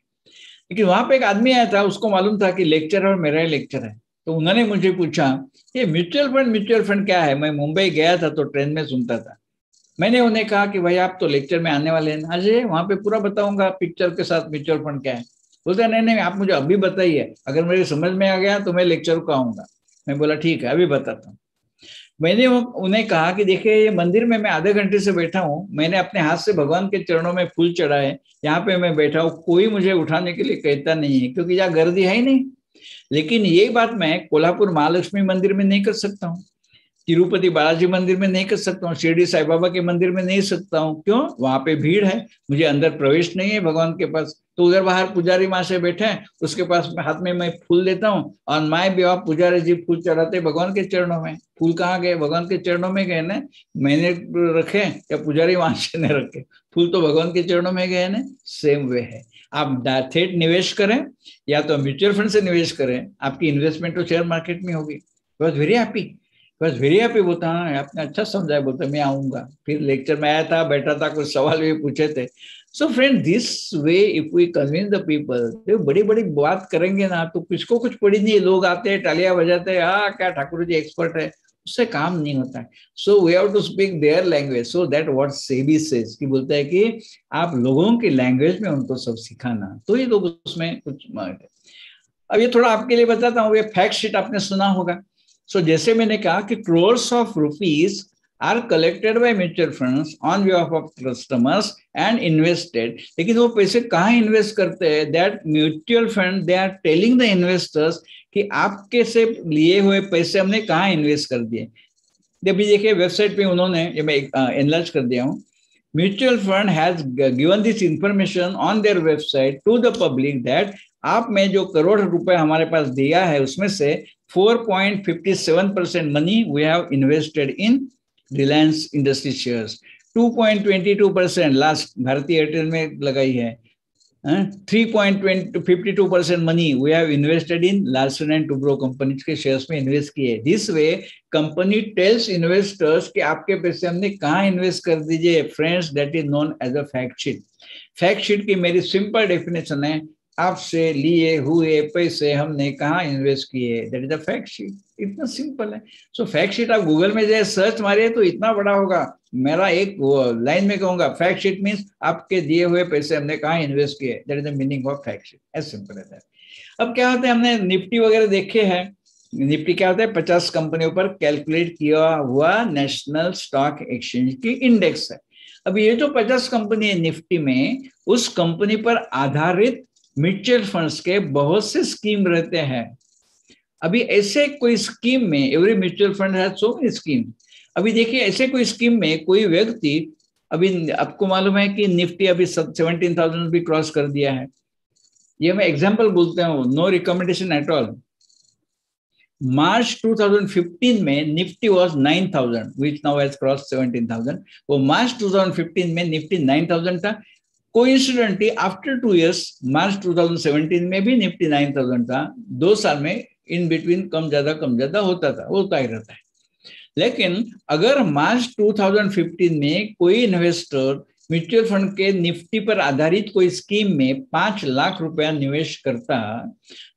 लेकिन वहां पे एक आदमी आया था, उसको मालूम था कि लेक्चर और मेरा ही लेक्चर है. तो उन्होंने मुझे पूछा ये म्यूचुअल फंड क्या है. मैं मुंबई गया था तो ट्रेन में सुनता था. मैंने उन्हें कहा कि भाई आप तो लेक्चर में आने वाले हैं, अजय वहां पे पूरा बताऊंगा पिक्चर के साथ म्यूचुअल फंड क्या है. बोलते नहीं, आप मुझे अभी बताइए, अगर मेरे समझ में आ गया तो मैं लेक्चर को आऊंगा. मैं बोला ठीक है, अभी बताता हूँ. मैंने उन्हें कहा कि देखिए ये मंदिर में मैं आधे घंटे से बैठा हूँ, मैंने अपने हाथ से भगवान के चरणों में फूल चढ़ाए, यहाँ पे मैं बैठा हूँ, कोई मुझे उठाने के लिए कहता नहीं है क्योंकि यहाँ गर्दी है ही नहीं. लेकिन ये बात मैं कोल्हापुर महालक्ष्मी मंदिर में नहीं कर सकता हूँ. तिरुपति बालाजी मंदिर में नहीं कर सकता हूँ, शिरडी साईं बाबा के मंदिर में नहीं सकता हूँ। क्यों? वहां पे भीड़ है, मुझे अंदर प्रवेश नहीं है भगवान के पास। तो उधर बाहर पुजारी माँ से बैठे हैं, उसके पास हाथ में मैं फूल देता हूँ, और माए बेवा पुजारी जी फूल चढ़ाते भगवान के चरणों में। फूल कहाँ गए? भगवान के चरणों में गए ना। मैंने रखे या पुजारी महाशय ने रखे, फूल तो भगवान के चरणों में गए ना। सेम वे है, आप थेट निवेश करें या तो म्यूचुअल फंड से निवेश करें, आपकी इन्वेस्टमेंट तो शेयर मार्केट में होगी। बस वेरी हैप्पी, बस वेरी हैप्पी। बोलता हाँ आपने अच्छा समझाया, बोलता मैं आऊंगा। फिर लेक्चर में आया था, बैठा था, कुछ सवाल भी पूछे थे। So friend, this way if we convince the people, तो बड़ी बड़ी बात करेंगे ना तो किसको कुछ पड़ी नहीं। लोग आते हैं, टालियां बजाते हैं, हाँ क्या ठाकुर जी एक्सपर्ट है, उससे काम नहीं होता है। So we have to speak their language, so that what SEBI says, कि बोलता है कि आप लोगों की लैंग्वेज में उनको सब सिखाना, तो ये लोग उसमें कुछ। अब ये थोड़ा आपके लिए बताता हूँ, ये फैक्ट शीट आपने सुना होगा। सो जैसे मैंने कहा कि crores of rupees are collected by mutual funds on behalf of customers and invested, लेकिन वो पैसे कहाँ इन्वेस्ट करते हैं? That mutual fund they are telling the investors कि आपके से लिए हुए पैसे हमने कहाँ इन्वेस्ट कर दिए। अभी देखिए वेबसाइट पे उन्होंने, ये मैं एनलार्ज कर दिया हूँ, mutual fund has given this information on their website to the public that आप में जो करोड़ रुपए हमारे पास दिया है उसमें से 4.57% money we have invested in Reliance industry shares, 2.22% last Bhartiya Airtel में लगाई है, 3.52% money we have invested in Larsen and Toubro companies के शेयर्स में इन्वेस्ट किए। This way company tells investors कि आपके पैसे हमने कहाँ इन्वेस्ट कर दीजिए। Friends, that is known as a fact sheet. Fact sheet की मेरी सिंपल डेफिनेशन है, आपसे लिए हुए पैसे हमने कहाँ इन्वेस्ट किए, that is a fact sheet. इतना सिंपल है। सो फैक्ट शीट आप गूगल में जाए सर्च मारिए तो इतना बड़ा होगा। मेरा एक लाइन में कहूंगा, फैक्ट शीट मींस आपके दिए हुए पैसे हमने कहाँ इन्वेस्ट किए, that is the meaning of fact sheet, as simple as that. अब क्या होता है, हमने निफ्टी वगैरह देखे हैं। निफ्टी क्या होता है? 50 कंपनियों पर कैलकुलेट किया हुआ नेशनल स्टॉक एक्सचेंज की इंडेक्स है। अब ये जो 50 कंपनी है निफ्टी में, उस कंपनी पर आधारित म्यूचुअल फंड्स के बहुत से स्कीम रहते हैं। अभी ऐसे कोई स्कीम में, every mutual fund has so many scheme. अभी देखिए ऐसे कोई स्कीम में कोई व्यक्ति, अभी आपको मालूम है कि निफ्टी अभी 17,000 भी क्रॉस कर दिया है। ये मैं एग्जांपल बोलता हूँ, नो रिकमेंडेशन एट ऑल। मार्च 2015 में Nifty was 9,000 which now has cross 17,000। वो मार्च 2015 में निफ्टी 9,000 था। कोइंसिडेंटली आफ्टर 2 इयर्स, मार्च 2017 में भी निफ्टी 9,000 था। 2 साल में इन बिटवीन कम ज्यादा होता था, होता ही रहता है। लेकिन अगर मार्च 2015 में कोई इन्वेस्टर म्यूचुअल फंड के निफ्टी पर आधारित कोई स्कीम में 5 लाख रुपया निवेश करता,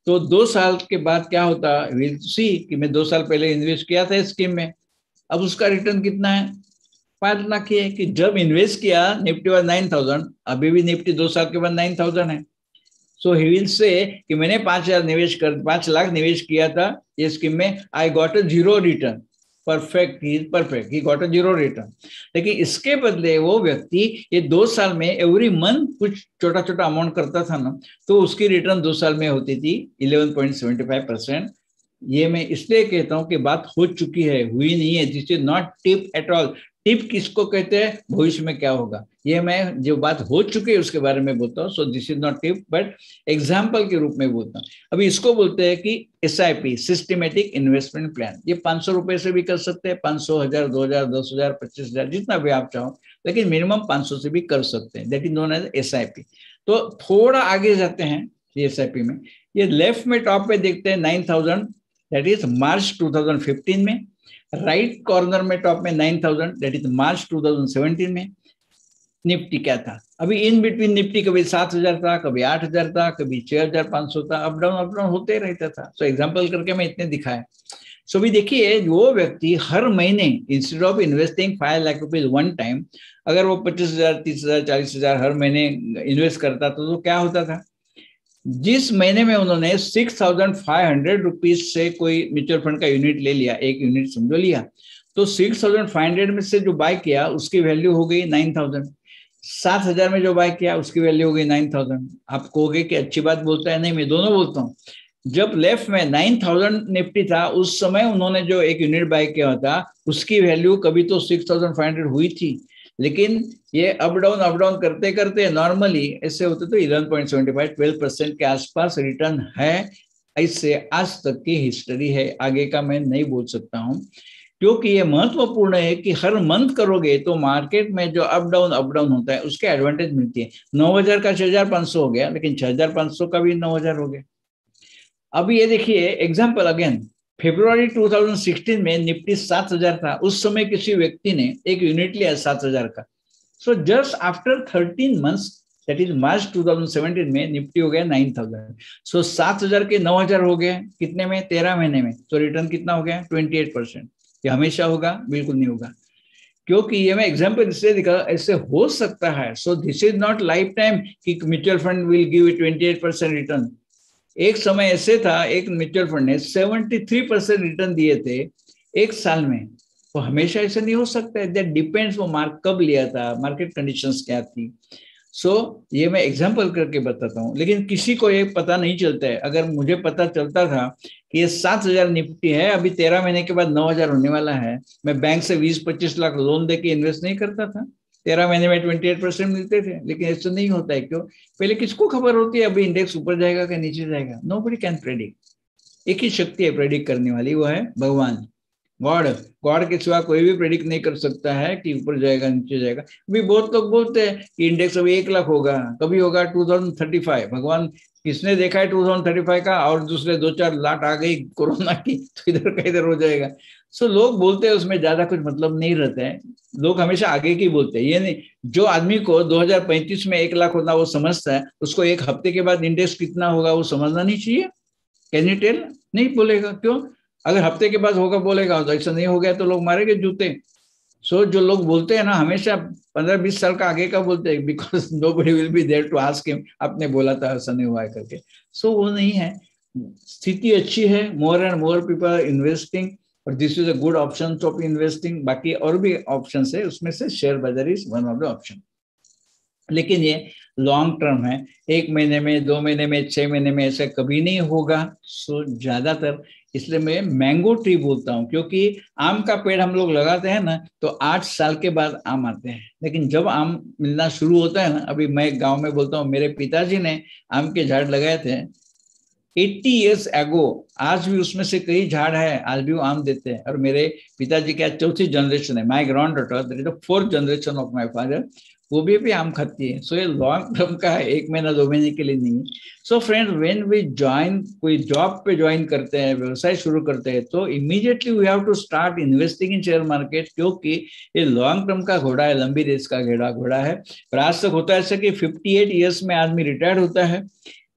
तो 2 साल के बाद क्या होता, विल सी कि मैं 2 साल पहले इन्वेस्ट किया था स्कीम में, अब उसका रिटर्न कितना है? 5 लाख ही है। कि जब इन्वेस्ट किया निफ्टी वाज 9,000, अभी भी निफ्टी 2 साल के बाद 9,000 है। सो ही विल से कि मैंने 5 लाख निवेश किया था ये स्कीम में, I got a 0 return. Perfect, he got a 0 return. लेकिन इसके बदले वो व्यक्ति ये 2 साल में एवरी मंथ कुछ छोटा छोटा अमाउंट करता था ना, तो उसकी रिटर्न 2 साल में होती थी 11.75%। ये मैं इसलिए कहता हूं कि बात हो चुकी है, हुई नहीं है। This is not tip at all. Tip किसको कहते हैं? भविष्य में क्या होगा, ये मैं जो बात हो चुकी है उसके बारे में बोलता हूँ। सो this is not tip but example के रूप में बोलता हूँ। अभी इसको बोलते हैं कि SIP, सिस्टमेटिक इन्वेस्टमेंट प्लान। ये 500 रुपए से भी कर सकते हैं, 500, 1000, 2000, 10,000, 25,000, जितना भी आप चाहो, लेकिन मिनिमम 500 से भी कर सकते हैं। That is known as SIP। तो थोड़ा आगे जाते हैं SIP में, ये लेफ्ट में टॉप पे देखते हैं 9,000, दैट इज मार्च 2015 में। राइट कॉर्नर में टॉप में 9,000, दैट इज मार्च 2017 में। निफ्टी क्या था? अभी इन बिटवीन निफ्टी कभी 7,000 था, कभी 8,000 था, कभी 6,500 था, अप डाउन होते रहता था। सो एग्जांपल करके मैं इतने दिखाया। सो भी देखिए, वो व्यक्ति हर महीने instead of investing 5 lakh rupees one time, अगर वो 25,000, 30,000, 40,000 हर महीने इन्वेस्ट करता तो क्या होता था? जिस महीने में उन्होंने 6,500 रुपीज से कोई म्यूचुअल फंड का यूनिट ले लिया, एक यूनिट समझो लिया, तो 6,500 में से जो बाय किया उसकी वैल्यू हो गई 9,000। 7,000 में जो बाय किया उसकी वैल्यू हो गई 9,000। आप कहोगे कि अच्छी बात बोलता है, नहीं मैं दोनों बोलता हूँ। जब लेफ्ट में 9000 निफ्टी था उस समय उन्होंने जो एक यूनिट बाय किया था उसकी वैल्यू कभी तो 6500 हुई थी, लेकिन ये अप डाउन करते करते नॉर्मली ऐसे होते तो 11.75-12% के आसपास रिटर्न है। इससे आज तक की हिस्ट्री है, आगे का मैं नहीं बोल सकता हूं, क्योंकि ये महत्वपूर्ण है कि हर मंथ करोगे तो मार्केट में जो अप डाउन होता है उसके एडवांटेज मिलती है। 9000 का 6500 हो गया, लेकिन 6500 का भी 9000 हो गया। अभी ये देखिए एग्जांपल अगेन, फरवरी 2016 में निफ्टी 7000 था, उस समय किसी व्यक्ति ने एक यूनिट लिया 7000 का। So just after 13 months that is March 2017 में निफ्टी हो गया 9000। सो 7000 के 9000 हो गए कितने में? 13 महीने में। तो रिटर्न कितना हो गया? 28%। ये हमेशा होगा? बिल्कुल नहीं होगा, क्योंकि ये मैं एग्जांपल इसलिए दिखा, ऐसे हो सकता है। So this is not life time कि mutual fund will give 28% return. एक समय ऐसे था, एक म्यूचुअल फंड ने 73% रिटर्न दिए थे एक साल में। तो हमेशा ऐसे नहीं हो सकता है, दैट डिपेंड्स वो मार्क कब लिया था, मार्केट कंडीशंस क्या थी। सो ये मैं एग्जांपल करके बताता हूँ, लेकिन किसी को ये पता नहीं चलता है। अगर मुझे पता चलता था कि ये 7000 निफ्टी है, अभी 13 महीने के बाद 9000 होने वाला है, मैं बैंक से 20-25 लाख लोन देके इन्वेस्ट नहीं करता था। 13 महीने में 28% मिलते थे, लेकिन ऐसा नहीं होता है। क्यों? पहले किसको खबर होती है अभी इंडेक्स ऊपर जाएगा कि नीचे जाएगा? Nobody can predict. एक ही शक्ति है प्रेडिक्ट करने वाली, वो है भगवान, गॉड। गॉड के सिवा कोई भी प्रेडिक्ट नहीं कर सकता है कि ऊपर जाएगा नीचे जाएगा। अभी बहुत लोग बोलते हैं कि इंडेक्स अभी 1 लाख होगा, कभी होगा 2035। भगवान किसने देखा है 2035 का? और दूसरे 2-4 लाख आ गई कोरोना की तो इधर का इधर हो जाएगा। सो लोग बोलते हैं, उसमें ज्यादा कुछ मतलब नहीं रहता है। लोग हमेशा आगे की बोलते हैं। ये नहीं, जो आदमी को 2035 में 1 लाख होना वो समझता है, उसको एक हफ्ते के बाद इंडेक्स कितना होगा वो समझना नहीं चाहिए? Can you tell? नहीं बोलेगा। क्यों? अगर हफ्ते के बाद होगा बोलेगा, तो ऐसा नहीं हो गया तो लोग मारेंगे जूते। सो जो लोग बोलते हैं ना, हमेशा 15-20 साल का आगे का बोलते हैं, because nobody will be there to ask him आपने बोला था ऐसा नहीं हुआ है करके। सो वो नहीं है, स्थिति अच्छी है, more and more people are investing, और this is a good option of investing. बाकी और भी ऑप्शन है, उसमें से शेयर बाजार is one of the option. लेकिन ये लॉन्ग टर्म है, 1 महीने में, 2 महीने में, 6 महीने में ऐसा कभी नहीं होगा। सो ज्यादातर इसलिए मैं मैंगो ट्री बोलता हूँ, क्योंकि आम का पेड़ हम लोग लगाते हैं ना तो 8 साल के बाद आम आते हैं, लेकिन जब आम मिलना शुरू होता है ना, अभी मैं गांव में बोलता हूँ, मेरे पिताजी ने आम के झाड़ लगाए थे 80 years ago, आज भी उसमें से कई झाड़ है, आज भी वो आम देते हैं। और मेरे पिताजी का 4थी जनरेशन है, my grand daughter, that is the 4th generation of my father, वो भी आम खाती है। सो ये लॉन्ग टर्म का है, 1 महीना 2 महीने के लिए नहीं। So friends, when we join, कोई जॉब पे ज्वाइन करते हैं, व्यवसाय शुरू करते हैं, तो immediately we have to start investing in share market, क्योंकि ये लॉन्ग टर्म का घोड़ा है, लंबी रेस का घोड़ा है। पर आज तक होता है ऐसा कि 58 ईयर्स में आदमी रिटायर्ड होता है,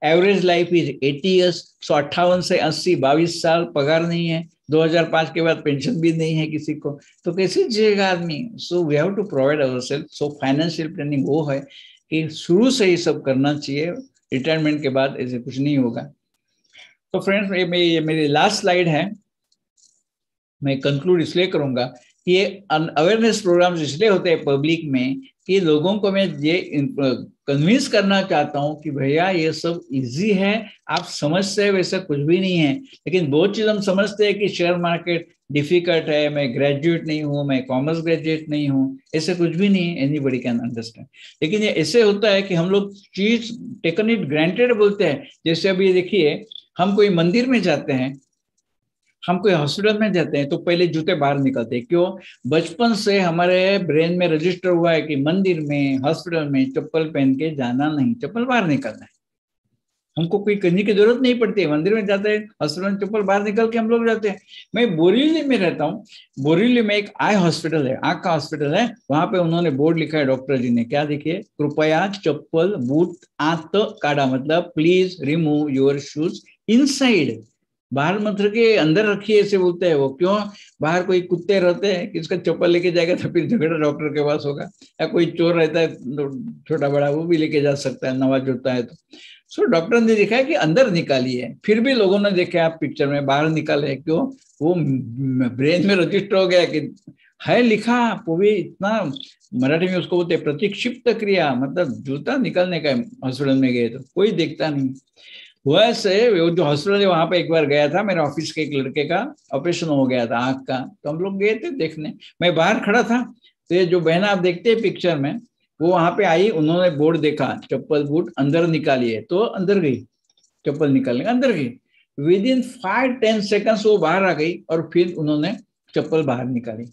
एवरेज लाइफ इज 80 ईयर्स। 58 से 80, 22 साल पगार नहीं है, 2005 के बाद पेंशन भी नहीं है किसी को, तो कैसे जिएगा आदमी? So we have to provide ourself. So financial planning वो है कि शुरू से ही सब करना चाहिए, रिटायरमेंट के बाद ऐसे कुछ नहीं होगा। तो फ्रेंड्स, ये मेरी लास्ट स्लाइड है, मैं कंक्लूड इसलिए करूंगा कि ये अवेयरनेस प्रोग्राम्स इसलिए होते हैं पब्लिक में कि लोगों को मैं ये कन्विंस करना चाहता हूँ कि भैया ये सब इजी है, आप समझते हैं वैसा कुछ भी नहीं है। लेकिन बहुत चीज हम समझते हैं कि शेयर मार्केट डिफिकल्ट है, मैं ग्रेजुएट नहीं हूँ, मैं कॉमर्स ग्रेजुएट नहीं हूँ, ऐसे कुछ भी नहीं है, एनीबडी कैन अंडरस्टैंड। लेकिन ये ऐसे होता है कि हम लोग चीज टेकन इट ग्रांटेड बोलते हैं। जैसे अभी देखिए, हम कोई मंदिर में जाते हैं, हम कोई हॉस्पिटल में जाते हैं तो पहले जूते बाहर निकलते हैं। क्यों? बचपन से हमारे ब्रेन में रजिस्टर हुआ है कि मंदिर में, हॉस्पिटल में चप्पल पहन के जाना नहीं, चप्पल बाहर निकलना है। हमको कोई करने की जरूरत नहीं पड़ती है, मंदिर में जाते हैं, हॉस्पिटल में चप्पल बाहर निकल के हम लोग जाते हैं। मैं बोरीवली में रहता हूँ, बोरीवली में एक आई हॉस्पिटल है, आंख का हॉस्पिटल है, वहां पे उन्होंने बोर्ड लिखा है डॉक्टर जी ने, क्या देखिए, कृपया चप्पल बूट आंत काढ़ा, मतलब please remove your shoes inside, बाहर मत रखिए, अंदर रखिए, ऐसे बोलते हैं वो। क्यों? बाहर कोई कुत्ते रहते हैं, किसका चप्पल लेके जाएगा तो फिर झगड़ा डॉक्टर के पास होगा, या कोई चोर रहता है छोटा बड़ा, वो भी लेके जा सकता है, नवा जूता है तो। सो डॉक्टर ने देखा है कि अंदर निकालिए, फिर भी लोगों ने देखा आप पिक्चर में बाहर निकाले। क्यों? वो ब्रेन में रजिस्टर हो गया कि है लिखा, वो भी इतना, मराठी में उसको बोलते प्रतिक्षिप्त क्रिया, मतलब जूता निकालने का। हॉस्पिटल में गए तो कोई देखता नहीं, हुआ ऐसे, वो जो हॉस्पिटल है वहां पे एक बार गया था, मेरे ऑफिस के एक लड़के का ऑपरेशन हो गया था आंख का, तो हम लोग गए थे देखने, मैं बाहर खड़ा था, तो ये जो बहना आप देखते हैं पिक्चर में, वो वहां पे आई, उन्होंने बोर्ड देखा, चप्पल बूट अंदर निकालिए, तो अंदर गई, चप्पल निकालने अंदर गई, विद इन 5-10 सेकंड्स वो बाहर आ गई, और फिर उन्होंने चप्पल बाहर निकाली।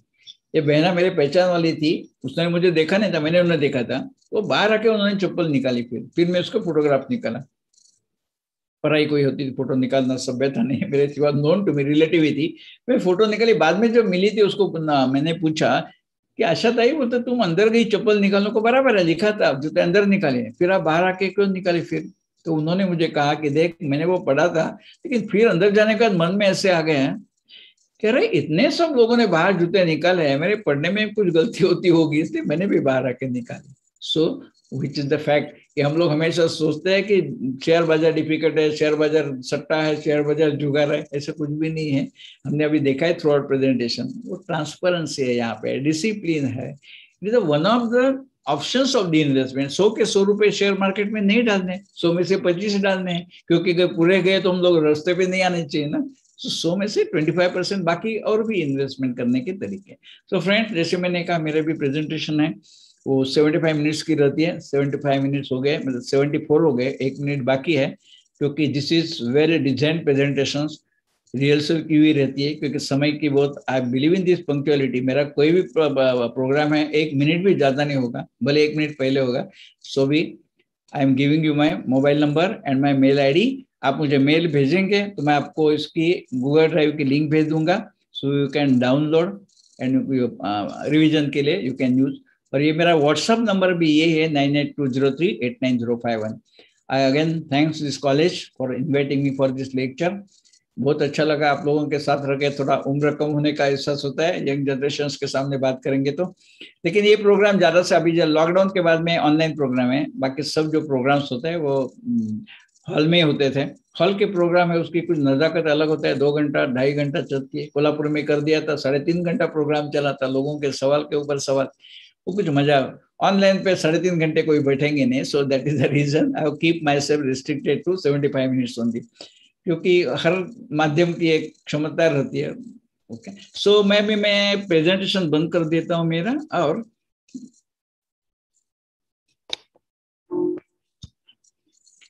ये बहना मेरे पहचान वाली थी, उसने मुझे देखा नहीं था, मैंने उन्हें देखा था, वो बाहर आके उन्होंने चप्पल निकाली, फिर मैं उसका फोटोग्राफ निकाला। पढ़ाई कोई होती थी, फोटो निकालना सभ्य था नहीं, मेरे सिवा नॉन टू मी रिलेटिव ही थी, मैं फोटो निकाली। बाद में जब मिली थी उसको मैंने पूछा कि आशा ताई, वो तो तुम अंदर गई चप्पल निकालने को, बराबर है लिखा था, जूते अंदर निकाले, फिर आप बाहर आके क्यों निकाले फिर? तो उन्होंने मुझे कहा कि देख, मैंने वो पढ़ा था, लेकिन फिर अंदर जाने का मन में ऐसे आ गए हैं, कह रहे इतने सब लोगों ने बाहर जूते निकाले हैं, मेरे पढ़ने में कुछ गलती होती होगी, इसलिए मैंने भी बाहर आके निकाले। सो विच इज द फैक्ट कि हम लोग हमेशा सोचते हैं कि शेयर बाजार डिफिकल्ट है, शेयर बाजार सट्टा है, शेयर बाजार जुगाड़ है, ऐसा कुछ भी नहीं है। हमने अभी देखा है थ्रू आउट प्रेजेंटेशन, वो ट्रांसपेरेंसी है, यहाँ पे डिसिप्लिन है। It is one of the options of the investment. 100 के 100 रुपए शेयर मार्केट में नहीं डालने, 100 में से 25 डालने हैं, क्योंकि अगर पूरे गए तो हम लोग रास्ते पे नहीं आने चाहिए ना। 100 में से 25% बाकी और भी इन्वेस्टमेंट करने के तरीके। सो फ्रेंड्स, जैसे मैंने कहा, मेरे भी प्रेजेंटेशन है वो 75 मिनट्स की रहती है। 75 मिनट्स हो गए, मतलब 74 हो गए, 1 मिनट बाकी है, क्योंकि this is very design presentation, rehearsal की हुई रहती है, क्योंकि समय की बहुत, I believe in this punctuality. मेरा कोई भी प्रोग्राम है 1 मिनट भी ज्यादा नहीं होगा, भले 1 मिनट पहले होगा। सो भी I am giving you my mobile number and my mail ID। आप मुझे मेल भेजेंगे तो मैं आपको इसकी गूगल ड्राइव की लिंक भेज दूंगा, so you can download and revision के लिए यू कैन यूज। और ये मेरा व्हाट्सएप नंबर भी ये है 9820389051। I again thanks this college for inviting me for this lecture. बहुत अच्छा लगा आप लोगों के साथ रह के, थोड़ा उम्र कम होने का एहसास होता है, यंग जनरेशन के सामने बात करेंगे तो। लेकिन ये प्रोग्राम ज्यादा से, अभी जो लॉकडाउन के बाद में ऑनलाइन प्रोग्राम है, बाकी सब जो प्रोग्राम्स होते हैं वो हॉल में होते थे। हॉल के प्रोग्राम है, उसकी कुछ नजाकत अलग होता है, 2 घंटा 2.5 घंटा चलती है। कोल्हापुर में कर दिया था, 3.5 घंटा प्रोग्राम चला था, लोगों के सवाल के ऊपर सवाल, वो कुछ मजा। ऑनलाइन पे 3.5 घंटे कोई बैठेंगे नहीं। So that is the reason I keep myself restricted to 75 minutes only, क्योंकि हर माध्यम की एक क्षमता रहती है। ओके, सो मैं प्रेजेंटेशन बंद कर देता हूं मेरा, और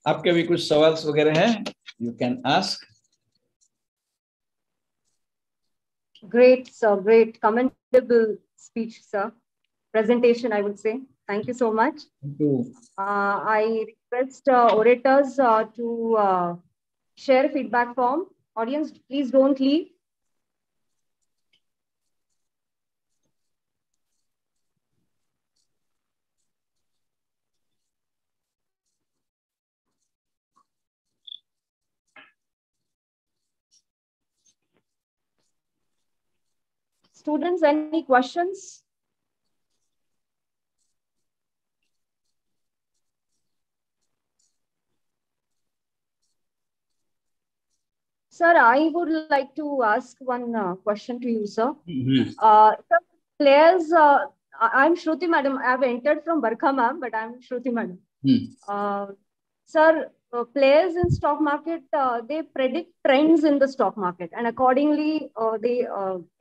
आपके भी कुछ सवाल वगैरह है, you can ask. Great, sir. Great. Commendable speech, sir. Presentation, I would say. Thank you so much. Thank you. I request orators to share feedback form. Audience, please don't leave. Students, any questions? Sir, I would like to ask one question to you, sir. Sir, players, I'm Shruti madam. I have entered from Barkha ma'am, but I'm Shruti madam. Sir, players in stock market, they predict trends in the stock market, and accordingly, they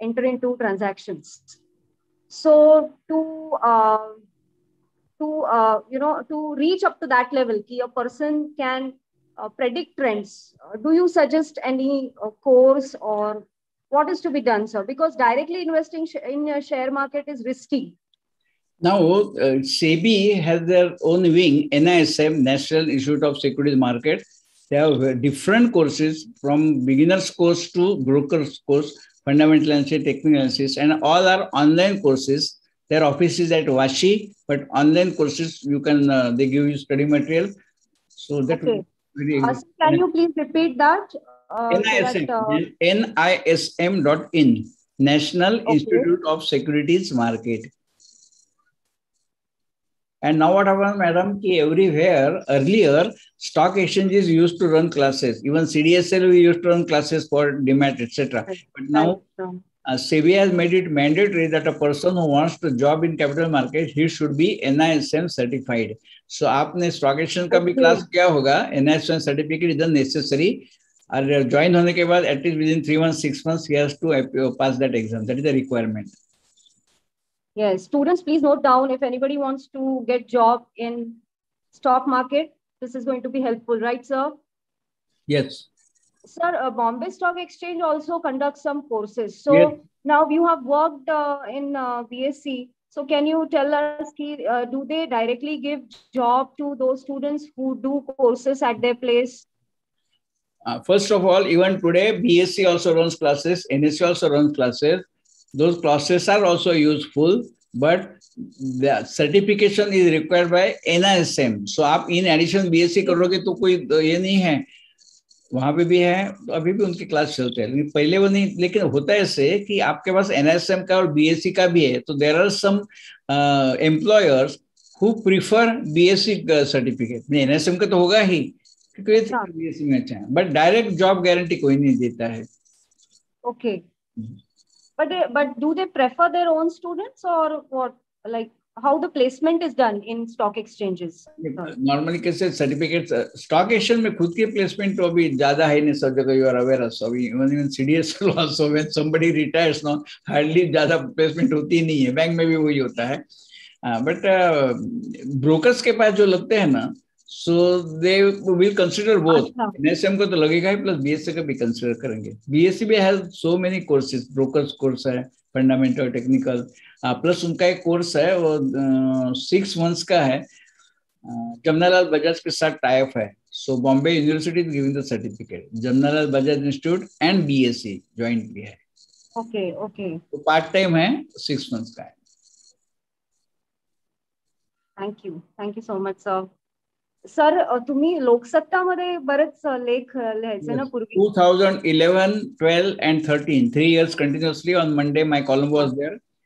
enter into transactions. So to reach up to that level, ki a person can predict trends. Do you suggest any course, or what is to be done, sir? Because directly investing in a share market is risky. Now, SEBI has their own wing, NISM, National Institute of Securities Market. They have different courses, from beginner's course to broker's course, fundamental analysis, technical analysis, and all are online courses. Their office is at Vashi, but online courses you can, they give you study material. So that okay. Very can you please repeat that? NISM, NISM.in, National Institute of Securities Market. And now what happened, madam, ki everywhere earlier stock exchanges used to run classes. Even CDSL we used to run classes for DMAT, etc. But now SEBI has made it mandatory that a person who wants to job in capital market, he should be NISM certified. So आपने stock exchange का भी class किया होगा. NISM certificate is necessary. और join होने के बाद at least within 3 months, 6 months, he has to pass that exam. That is the requirement. Yes, students, please note down if anybody wants to get job in stock market. This is going to be helpful, right, sir? Yes. Sir, Bombay Stock Exchange also conducts some courses. So yes. Now you have worked in BSc. So can you tell us, do they directly give job to those students who do courses at their place? First of all, even today, BSc also runs classes, NSC also runs classes. Those classes are also useful, but the certification is required by NISM. So आप in addition BSc करोगे तो कोई ये नहीं है, वहां पे भी है, तो अभी भी उनकी क्लास चलते हैं, लेकिन पहले वो नहीं. लेकिन होता है ऐसे कि आपके पास NISM का और BSc का भी है, तो there are some employers who prefer BSc certificate. NISM का तो होगा ही क्योंकि BSc में अच्छा है, बट डायरेक्ट जॉब गारंटी कोई नहीं देता है. Okay, but do they prefer their own students or what, like how the placement is done in stock exchanges? Normally कैसे certificates stock exchange में खुद की placement तो अभी ज्यादा है नहीं सब जगह. You are aware of, so even CDSL also when somebody retires now hardly ज्यादा placement होती नहीं है. बैंक में भी वही होता है, but brokers के पास जो लगते हैं ना, so they will consider both. NSM को तो लगेगा ही, plus BSc का भी consider करेंगे. BSc भी has so many courses, brokers course है, फंडामेंटल, टेक्निकल, प्लस उनका एक कोर्स है वो 6 months का है, जमनालाल बजाज के साथ टाइप है. So Bombay university is giving the certificate. Jamnalal Bajaj institute and BSc jointly है. ओके ओके, तो पार्ट टाइम है, 6 months का है. Thank you so much sir. Sir तुम्ही लोकसत्तामध्ये बरेच लेख लिहायचे ना पूर्वी. 2011, 12 and 13 3 years continuously on Monday my column was there.